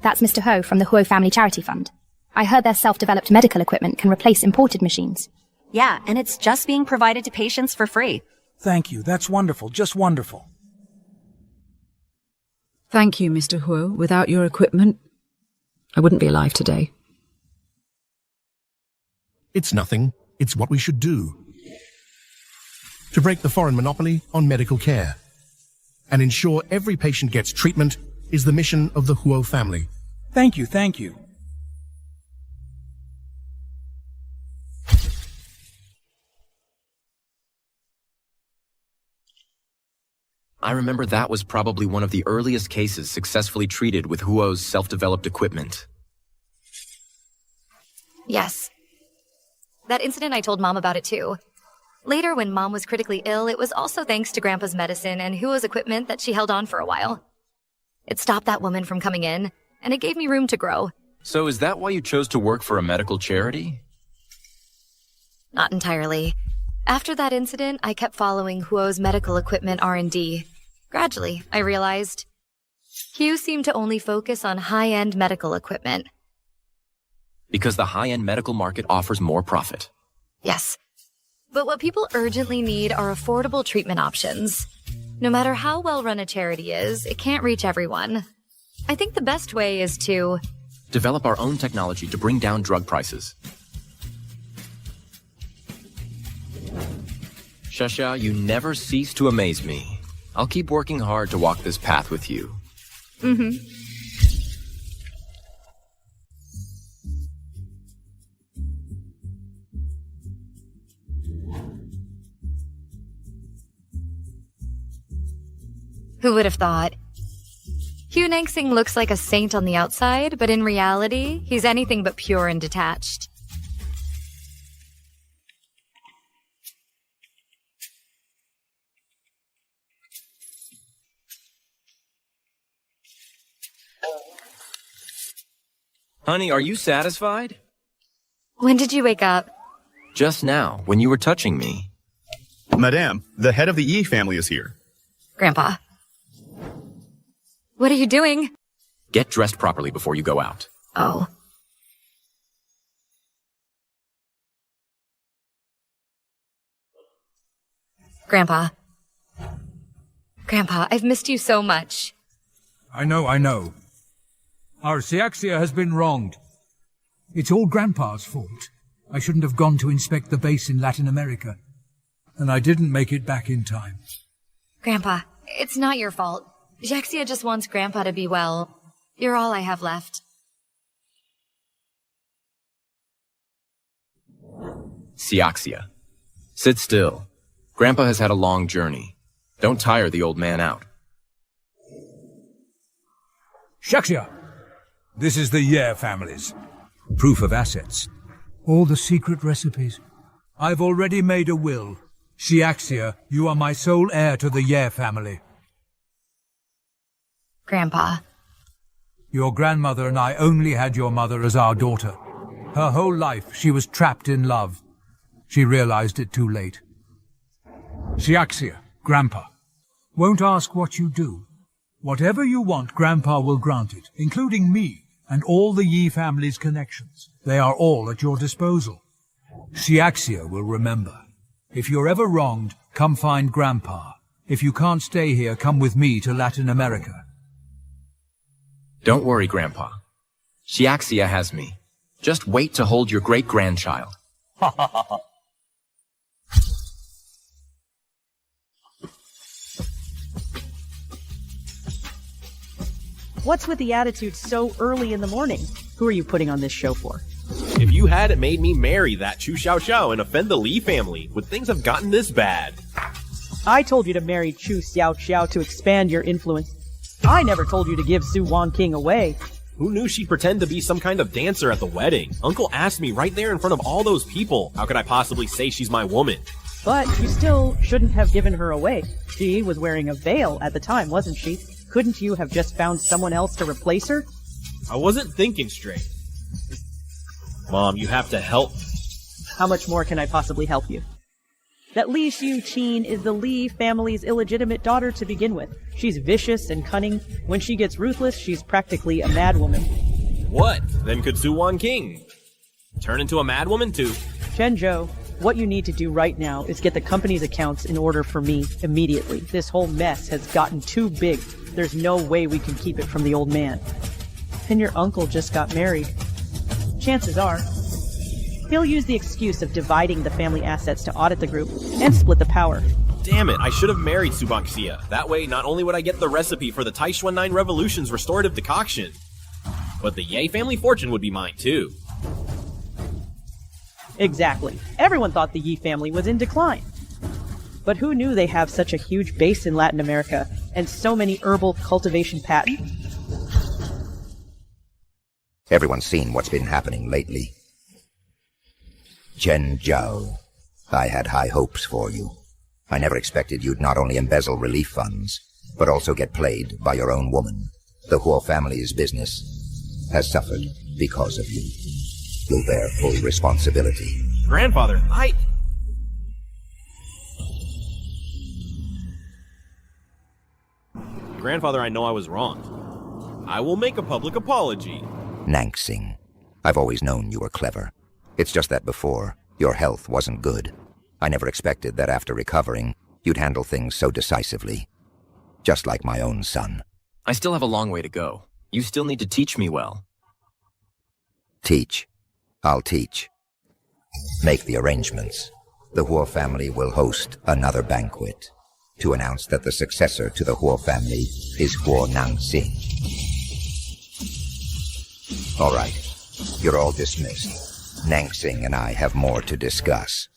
That's Mr. Ho from the Huo Family Charity Fund. I heard their self-developed medical equipment can replace imported machines. Yeah, and it's just being provided to patients for free. Thank you. That's wonderful. Just wonderful. Thank you, Mr. Huo. Without your equipment, I wouldn't be alive today. It's nothing. It's what we should do. To break the foreign monopoly on medical care and ensure every patient gets treatment is the mission of the Huo family. Thank you, thank you. I remember that was probably one of the earliest cases successfully treated with Huo's self-developed equipment. Yes. That incident, I told Mom about it too. Later, when Mom was critically ill, it was also thanks to Grandpa's medicine and Huo's equipment that she held on for a while. It stopped that woman from coming in, and it gave me room to grow. So is that why you chose to work for a medical charity? Not entirely. After that incident, I kept following Huo's medical equipment R&D. Gradually, I realized Hugh seemed to only focus on high-end medical equipment. Because the high-end medical market offers more profit. Yes. But what people urgently need are affordable treatment options. No matter how well run a charity is, it can't reach everyone. I think the best way is to develop our own technology to bring down drug prices. Shasha, you never cease to amaze me. I'll keep working hard to walk this path with you. Mm-hmm. Who would have thought? Wanqing looks like a saint on the outside, but in reality, he's anything but pure and detached. Honey, are you satisfied? When did you wake up? Just now, when you were touching me. Madame, the head of the Yi family is here. Grandpa. What are you doing? Get dressed properly before you go out. Oh. Grandpa. Grandpa, I've missed you so much. I know. Our Siaxia has been wronged. It's all Grandpa's fault. I shouldn't have gone to inspect the base in Latin America. And I didn't make it back in time. Grandpa, it's not your fault. Jaxia just wants Grandpa to be well. You're all I have left. Siaxia. Sit still. Grandpa has had a long journey. Don't tire the old man out. Shaxia! This is the Yer family's. Proof of assets. All the secret recipes. I've already made a will. Siaxia, you are my sole heir to the Yer family. Grandpa. Your grandmother and I only had your mother as our daughter. Her whole life she was trapped in love. She realized it too late. Siaxia, Grandpa, won't ask what you do. Whatever you want, Grandpa will grant it, including me and all the Yi family's connections. They are all at your disposal. Siaxia will remember. If you're ever wronged, come find Grandpa. If you can't stay here, come with me to Latin America. Don't worry, Grandpa. Siaxia has me. Just wait to hold your great-grandchild. What's with the attitude so early in the morning? Who are you putting on this show for? If you hadn't made me marry that Chu Xiao Xiao and offend the Li family, would things have gotten this bad? I told you to marry Chu Xiao Xiao to expand your influence. I never told you to give Su Wanqing away. Who knew she'd pretend to be some kind of dancer at the wedding? Uncle asked me right there in front of all those people. How could I possibly say she's my woman? But you still shouldn't have given her away. She was wearing a veil at the time, wasn't she? Couldn't you have just found someone else to replace her? I wasn't thinking straight. Mom, you have to help. How much more can I possibly help you? That Li Xiuqin is the Li family's illegitimate daughter to begin with. She's vicious and cunning. When she gets ruthless, she's practically a madwoman. What? Then could Su Wanqing turn into a madwoman too? Chenjo, what you need to do right now is get the company's accounts in order for me immediately. This whole mess has gotten too big. There's no way we can keep it from the old man. And your uncle just got married. Chances are, he'll use the excuse of dividing the family assets to audit the group and split the power. Damn it, I should have married Subanxia. That way, not only would I get the recipe for the Taishuan 9 Revolution's restorative decoction, but the Ye family fortune would be mine too. Exactly. Everyone thought the Yi family was in decline. But who knew they have such a huge base in Latin America and so many herbal cultivation patents? Everyone's seen what's been happening lately. Chenjo, I had high hopes for you. I never expected you'd not only embezzle relief funds, but also get played by your own woman. The Huo family's business has suffered because of you. You'll bear full responsibility. Grandfather, Grandfather, I know I was wrong. I will make a public apology. Wanqing, I've always known you were clever. It's just that before, your health wasn't good. I never expected that after recovering, you'd handle things so decisively. just like my own son. I still have a long way to go. You still need to teach me well. Teach. I'll teach. Make the arrangements. The Huo family will host another banquet to announce that the successor to the Huo family is Huo Nangxing. All right. You're all dismissed. Nangxing and I have more to discuss.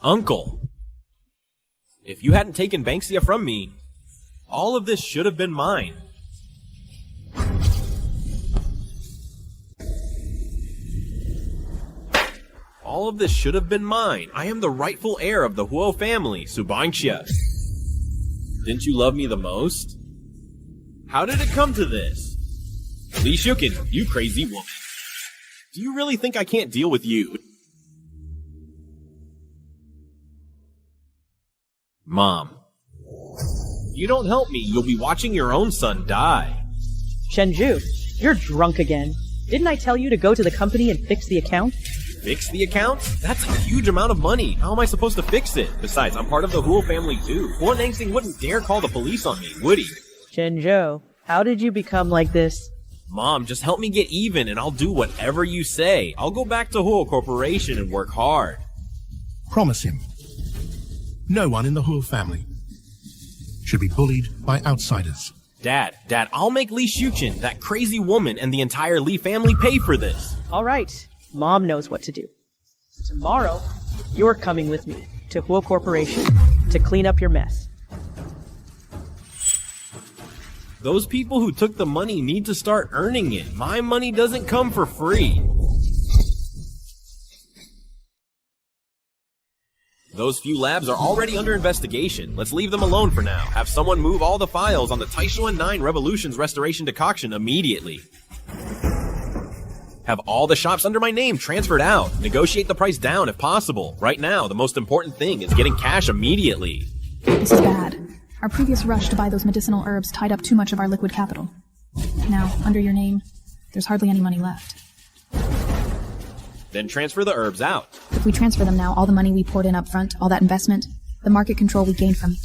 Uncle, if you hadn't taken Banksia from me, all of this should have been mine. All of this should have been mine. I am the rightful heir of the Huo family, Subangxia. Didn't you love me the most? How did it come to this? Li Shukin, you crazy woman. Do you really think I can't deal with you? Mom. If you don't help me, you'll be watching your own son die. Chenjo, you're drunk again. Didn't I tell you to go to the company and fix the account? Fix the account? That's a huge amount of money. How am I supposed to fix it? Besides, I'm part of the Huo family too. Huo Nangxing wouldn't dare call the police on me, would he? Chenjo, how did you become like this? Mom, just help me get even and I'll do whatever you say. I'll go back to Huo Corporation and work hard. Promise him. No one in the Huo family should be bullied by outsiders. Dad, I'll make Li Shuqin, that crazy woman, and the entire Li family pay for this. All right, Mom knows what to do. Tomorrow, you're coming with me to Huo Corporation to clean up your mess. Those people who took the money need to start earning it. My money doesn't come for free. Those few labs are already under investigation. Let's leave them alone for now. Have someone move all the files on the Taishuan 9 Revolution's restoration decoction immediately. Have all the shops under my name transferred out. Negotiate the price down if possible. Right now, the most important thing is getting cash immediately. This is bad. Our previous rush to buy those medicinal herbs tied up too much of our liquid capital. Now, under your name, there's hardly any money left. Then transfer the herbs out. If we transfer them now, all the money we poured in up front, all that investment, the market control we gained from...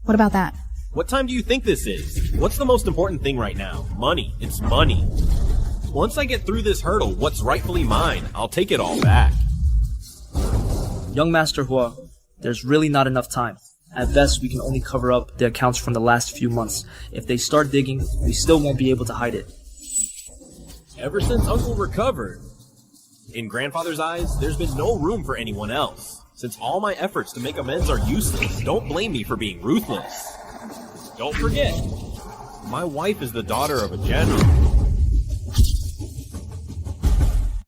What about that? What time do you think this is? What's the most important thing right now? Money. It's money. Once I get through this hurdle, what's rightfully mine, I'll take it all back. Young Master Huo, there's really not enough time. At best, we can only cover up the accounts from the last few months. If they start digging, we still won't be able to hide it. Ever since Uncle recovered, in Grandfather's eyes, there's been no room for anyone else. Since all my efforts to make amends are useless, don't blame me for being ruthless. Don't forget, my wife is the daughter of a general.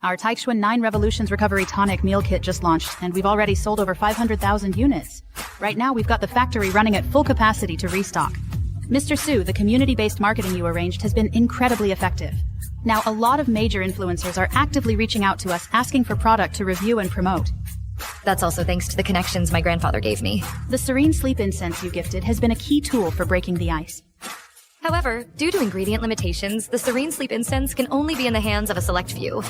Our Taishuan 9 Revolutions Recovery Tonic Meal Kit just launched, and we've already sold over 500,000 units. Right now, we've got the factory running at full capacity to restock. Mr. Su, the community-based marketing you arranged has been incredibly effective. Now, a lot of major influencers are actively reaching out to us asking for product to review and promote. That's also thanks to the connections my grandfather gave me. The Serene Sleep Incense you gifted has been a key tool for breaking the ice. However, due to ingredient limitations, the Serene Sleep Incense can only be in the hands of a select few.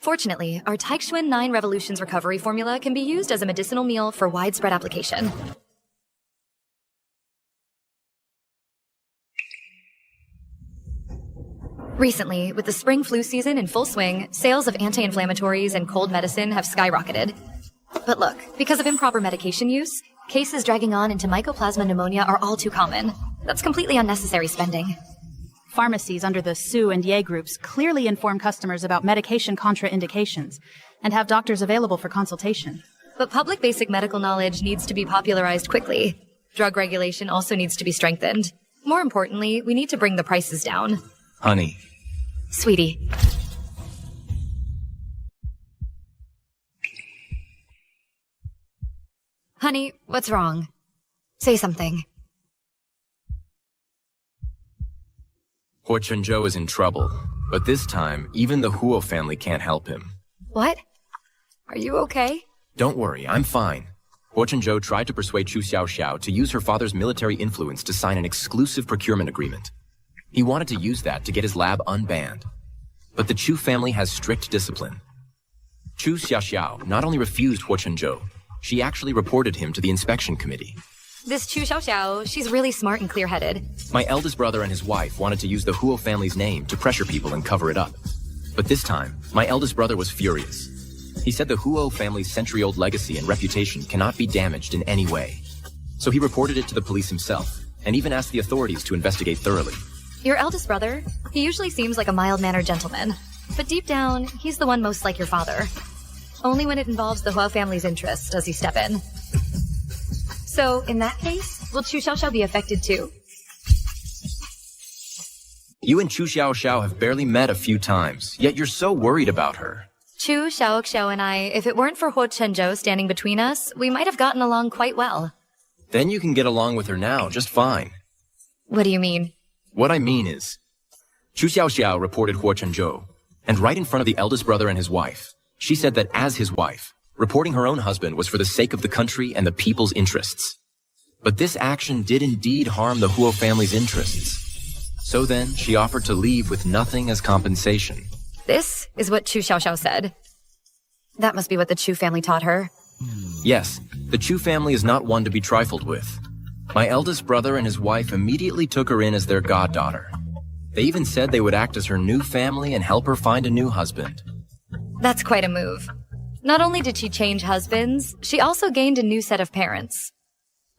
Fortunately, our Taishuan 9 Revolutions recovery formula can be used as a medicinal meal for widespread application. Recently, with the spring flu season in full swing, sales of anti-inflammatories and cold medicine have skyrocketed. But look, because of improper medication use, cases dragging on into mycoplasma pneumonia are all too common. That's completely unnecessary spending. Pharmacies under the Su and Ye groups clearly inform customers about medication contraindications and have doctors available for consultation. But public basic medical knowledge needs to be popularized quickly. Drug regulation also needs to be strengthened. More importantly, we need to bring the prices down. Honey. Sweetie. Honey, what's wrong? Say something. Huo Chenjo is in trouble, but this time, even the Huo family can't help him. What? Are you okay? Don't worry, I'm fine. Huo Chenjo tried to persuade Chu Xiaoxiao to use her father's military influence to sign an exclusive procurement agreement. He wanted to use that to get his lab unbanned. But the Chu family has strict discipline. Chu Xiaoxiao not only refused Huo Chenjo, she actually reported him to the inspection committee. This Chu Xiaoxiao, she's really smart and clear-headed. My eldest brother and his wife wanted to use the Huo family's name to pressure people and cover it up. But this time, my eldest brother was furious. He said the Huo family's century-old legacy and reputation cannot be damaged in any way. So he reported it to the police himself, and even asked the authorities to investigate thoroughly. Your eldest brother? He usually seems like a mild-mannered gentleman. But deep down, he's the one most like your father. Only when it involves the Huo family's interests does he step in. So, in that case, will Chu Xiaoxiao be affected too? You and Chu Xiaoxiao have barely met a few times, yet you're so worried about her. Chu Xiaoxiao and I, if it weren't for Huo Chenjo standing between us, we might have gotten along quite well. Then you can get along with her now just fine. What do you mean? What I mean is, Chu Xiaoxiao reported Huo Chenjo, and right in front of the eldest brother and his wife, she said that as his wife, reporting her own husband was for the sake of the country and the people's interests. But this action did indeed harm the Huo family's interests. So then, she offered to leave with nothing as compensation. This is what Chu Xiaoxiao said. That must be what the Chu family taught her. Yes, the Chu family is not one to be trifled with. My eldest brother and his wife immediately took her in as their goddaughter. They even said they would act as her new family and help her find a new husband. That's quite a move. Not only did she change husbands, she also gained a new set of parents.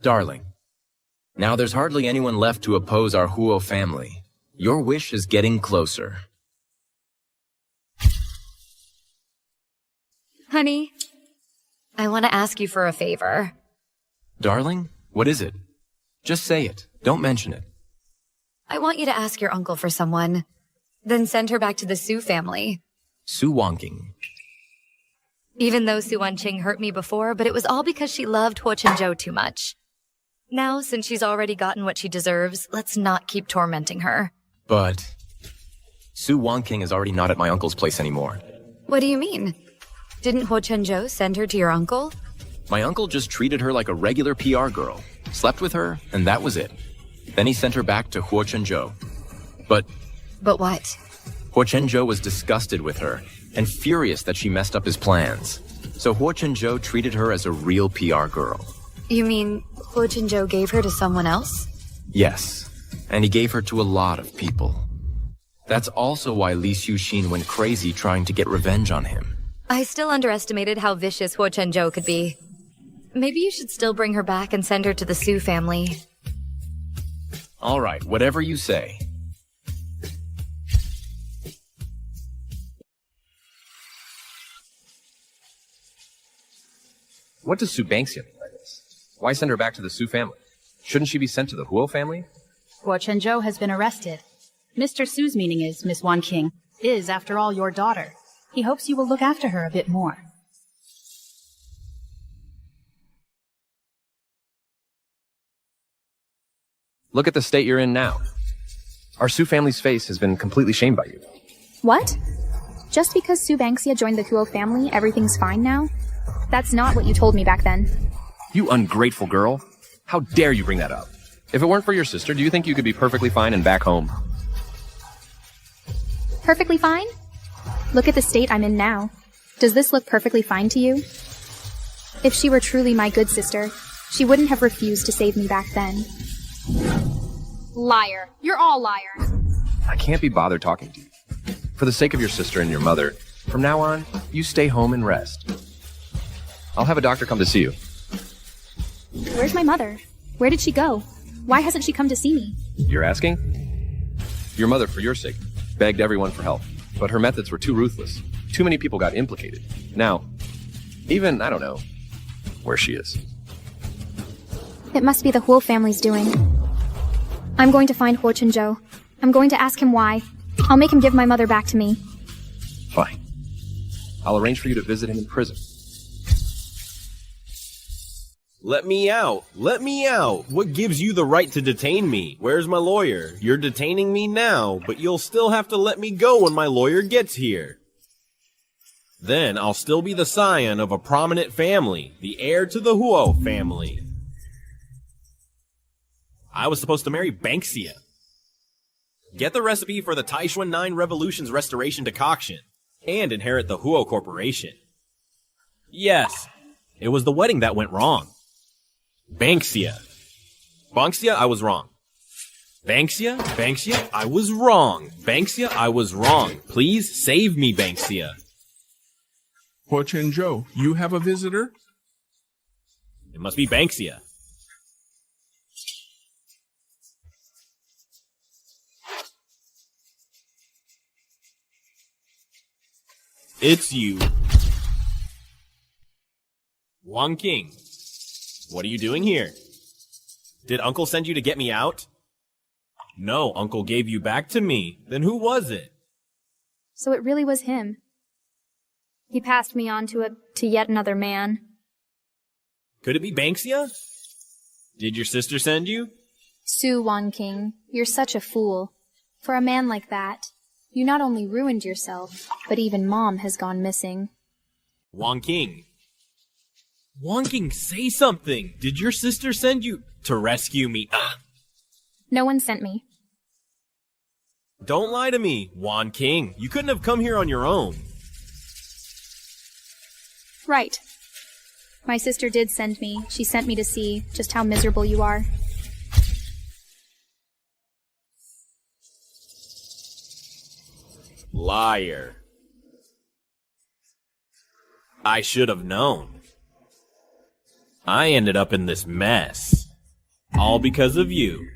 Darling, now there's hardly anyone left to oppose our Huo family. Your wish is getting closer. Honey, I want to ask you for a favor. Darling, what is it? Just say it. Don't mention it. I want you to ask your uncle for someone, then send her back to the Su family. Su Wanqing. Even though Su Wanqing hurt me before, but it was all because she loved Huo Chenjo too much. Now, since she's already gotten what she deserves, let's not keep tormenting her. But Su Wanqing is already not at my uncle's place anymore. What do you mean? Didn't Huo Chenjo send her to your uncle? My uncle just treated her like a regular PR girl, slept with her, and that was it. Then he sent her back to Huo Chenjo. But what? Huo Chenjo was disgusted with her and furious that she messed up his plans. So Huo Chenjo treated her as a real PR girl. You mean Huo Chenjo gave her to someone else? Yes, and he gave her to a lot of people. That's also why Li Xuxin went crazy trying to get revenge on him. I still underestimated how vicious Huo Chenjo could be. Maybe you should still bring her back and send her to the Su family. All right, whatever you say. What does Su Banksia mean by this? Why send her back to the Su family? Shouldn't she be sent to the Huo family? Huo Chenjo has been arrested. Mr. Su's meaning is, Miss Wanqing, is, after all, your daughter. He hopes you will look after her a bit more. Look at the state you're in now. Our Su family's face has been completely shamed by you. What? Just because Su Banksia joined the Huo family, everything's fine now? That's not what you told me back then. You ungrateful girl. How dare you bring that up? If it weren't for your sister, do you think you could be perfectly fine and back home? Perfectly fine? Look at the state I'm in now. Does this look perfectly fine to you? If she were truly my good sister, she wouldn't have refused to save me back then. Liar. You're all liars. I can't be bothered talking to you. For the sake of your sister and your mother, from now on, you stay home and rest. I'll have a doctor come to see you. Where's my mother? Where did she go? Why hasn't she come to see me? You're asking? Your mother, for your sake, begged everyone for help, but her methods were too ruthless. Too many people got implicated. Now, even, I don't know, where she is. It must be the Huo family's doing. I'm going to find Huo Chenjo. I'm going to ask him why. I'll make him give my mother back to me. Fine. I'll arrange for you to visit him in prison. Let me out! Let me out! What gives you the right to detain me? Where's my lawyer? You're detaining me now, but you'll still have to let me go when my lawyer gets here. Then I'll still be the scion of a prominent family, the heir to the Huo family. I was supposed to marry Banksia. Get the recipe for the Taishuan 9 Revolution's restoration decoction, and inherit the Huo Corporation. Yes, it was the wedding that went wrong. Banksia, I was wrong. Banksia, I was wrong. Banksia, I was wrong. Please save me, Banksia. Chenjo, you have a visitor? It must be Banksia. It's you. Wanqing. What are you doing here? Did Uncle send you to get me out? No, Uncle gave you back to me. Then who was it? So it really was him. He passed me on to yet another man. Could it be Banksia? Did your sister send you? Su Wanqing, you're such a fool. For a man like that, you not only ruined yourself, but even Mom has gone missing. Wanqing, say something. Did your sister send you to rescue me? No one sent me. Don't lie to me, Wanqing. You couldn't have come here on your own. Right. My sister did send me. She sent me to see just how miserable you are. Liar. I should have known. I ended up in this mess. All because of you.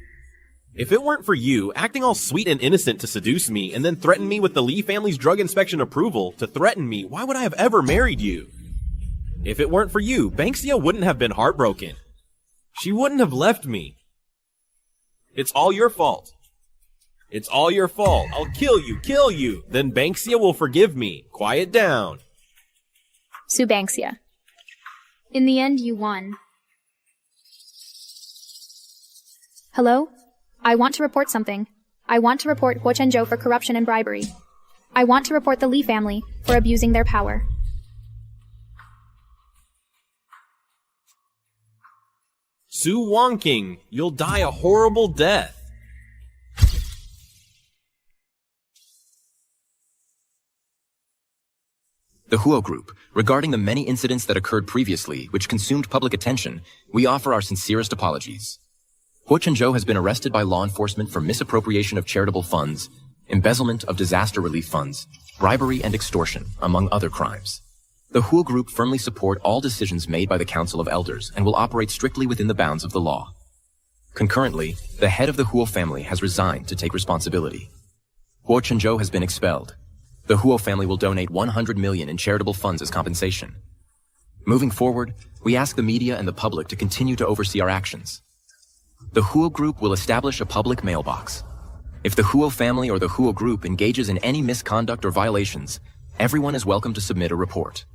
If it weren't for you, acting all sweet and innocent to seduce me, and then threaten me with the Lee family's drug inspection approval to threaten me, why would I have ever married you? If it weren't for you, Banksia wouldn't have been heartbroken. She wouldn't have left me. It's all your fault. It's all your fault. I'll kill you. Then Banksia will forgive me. Quiet down. Su Banksia. In the end, you won. Hello? I want to report something. I want to report Chenjo for corruption and bribery. I want to report the Lee family for abusing their power. Su Wanqing, you'll die a horrible death. The Huo Group, regarding the many incidents that occurred previously which consumed public attention, we offer our sincerest apologies. Chenjo has been arrested by law enforcement for misappropriation of charitable funds, embezzlement of disaster relief funds, bribery and extortion, among other crimes. The Huo Group firmly support all decisions made by the Council of Elders and will operate strictly within the bounds of the law. Concurrently, the head of the Huo family has resigned to take responsibility. Chenjo has been expelled. The Huo family will donate 100 million in charitable funds as compensation. Moving forward, we ask the media and the public to continue to oversee our actions. The Huo Group will establish a public mailbox. If the Huo family or the Huo Group engages in any misconduct or violations, everyone is welcome to submit a report.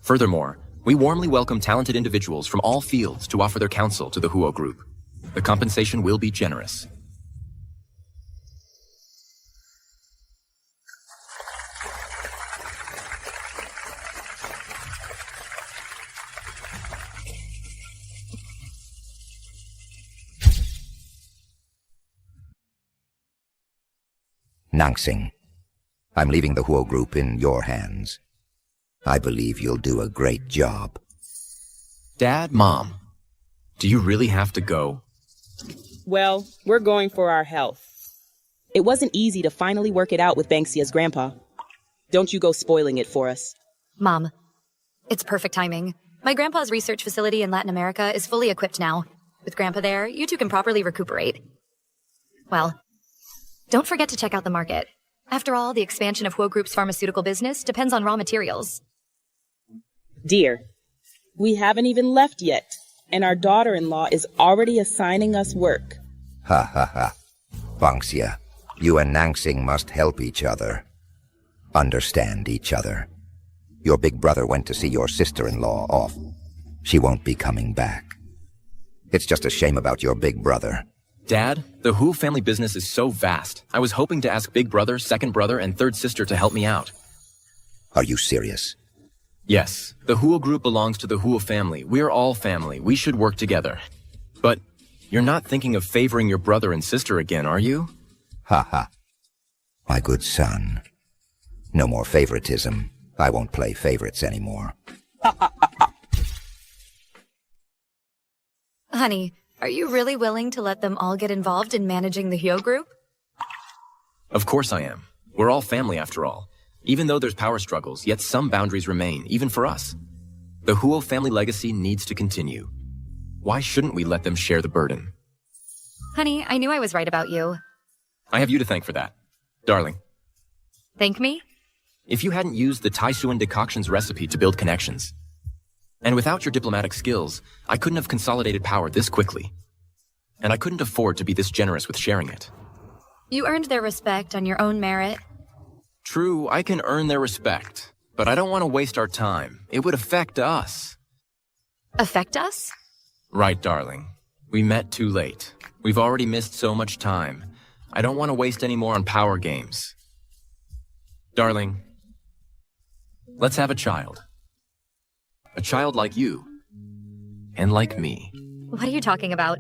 Furthermore, we warmly welcome talented individuals from all fields to offer their counsel to the Huo Group. The compensation will be generous. Wanqing, I'm leaving the Huo Group in your hands. I believe you'll do a great job. Dad, Mom, do you really have to go? Well, we're going for our health. It wasn't easy to finally work it out with Banksia's grandpa. Don't you go spoiling it for us. Mom, it's perfect timing. My grandpa's research facility in Latin America is fully equipped now. With Grandpa there, you two can properly recuperate. Well, don't forget to check out the market. After all, the expansion of Huo Group's pharmaceutical business depends on raw materials. Dear, we haven't even left yet, and our daughter-in-law is already assigning us work. Ha ha ha. Banksia, you and Wanqing must help each other. Understand each other. Your big brother went to see your sister-in-law off. She won't be coming back. It's just a shame about your big brother. Dad, the Huo family business is so vast. I was hoping to ask big brother, second brother, and third sister to help me out. Are you serious? Yes, the Huo Group belongs to the Huo family. We're all family. We should work together. But you're not thinking of favoring your brother and sister again, are you? Ha ha. My good son. No more favoritism. I won't play favorites anymore. Honey, are you really willing to let them all get involved in managing the Hyo group? Of course I am. We're all family after all. Even though there's power struggles, yet some boundaries remain, even for us. The Huo family legacy needs to continue. Why shouldn't we let them share the burden? Honey, I knew I was right about you. I have you to thank for that. Darling, Thank me? if you hadn't used the Taishuan decoction's recipe to build connections, and without your diplomatic skills, I couldn't have consolidated power this quickly. And I couldn't afford to be this generous with sharing it. You earned their respect on your own merit. True, I can earn their respect, but I don't want to waste our time. It would affect us. Affect us? Right, darling. We met too late. We've already missed so much time. I don't want to waste any more on power games. Darling, let's have a child. A child like you. And like me. What are you talking about?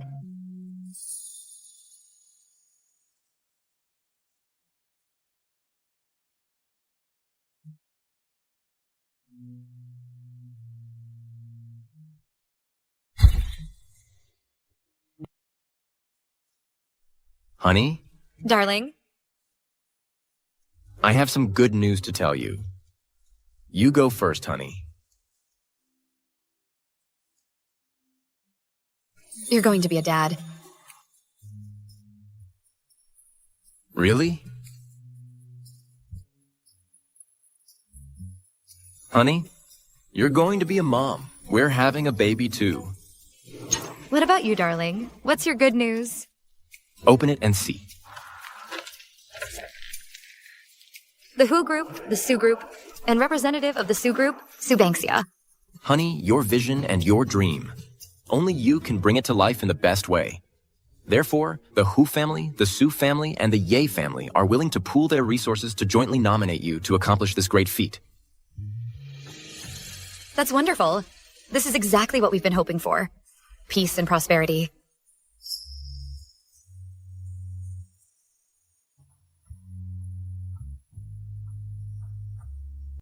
Honey, Darling? I have some good news to tell you. You go first, honey. You're going to be a dad. Really? Honey, you're going to be a mom. We're having a baby too. What about you, darling? What's your good news? Open it and see. The Hu group, the Su group, and representative of the Su group, Subangsia. Honey, your vision and your dream. Only you can bring it to life in the best way. Therefore, the Hu family, the Su family, and the Ye family are willing to pool their resources to jointly nominate you to accomplish this great feat. That's wonderful. This is exactly what we've been hoping for. Peace and prosperity.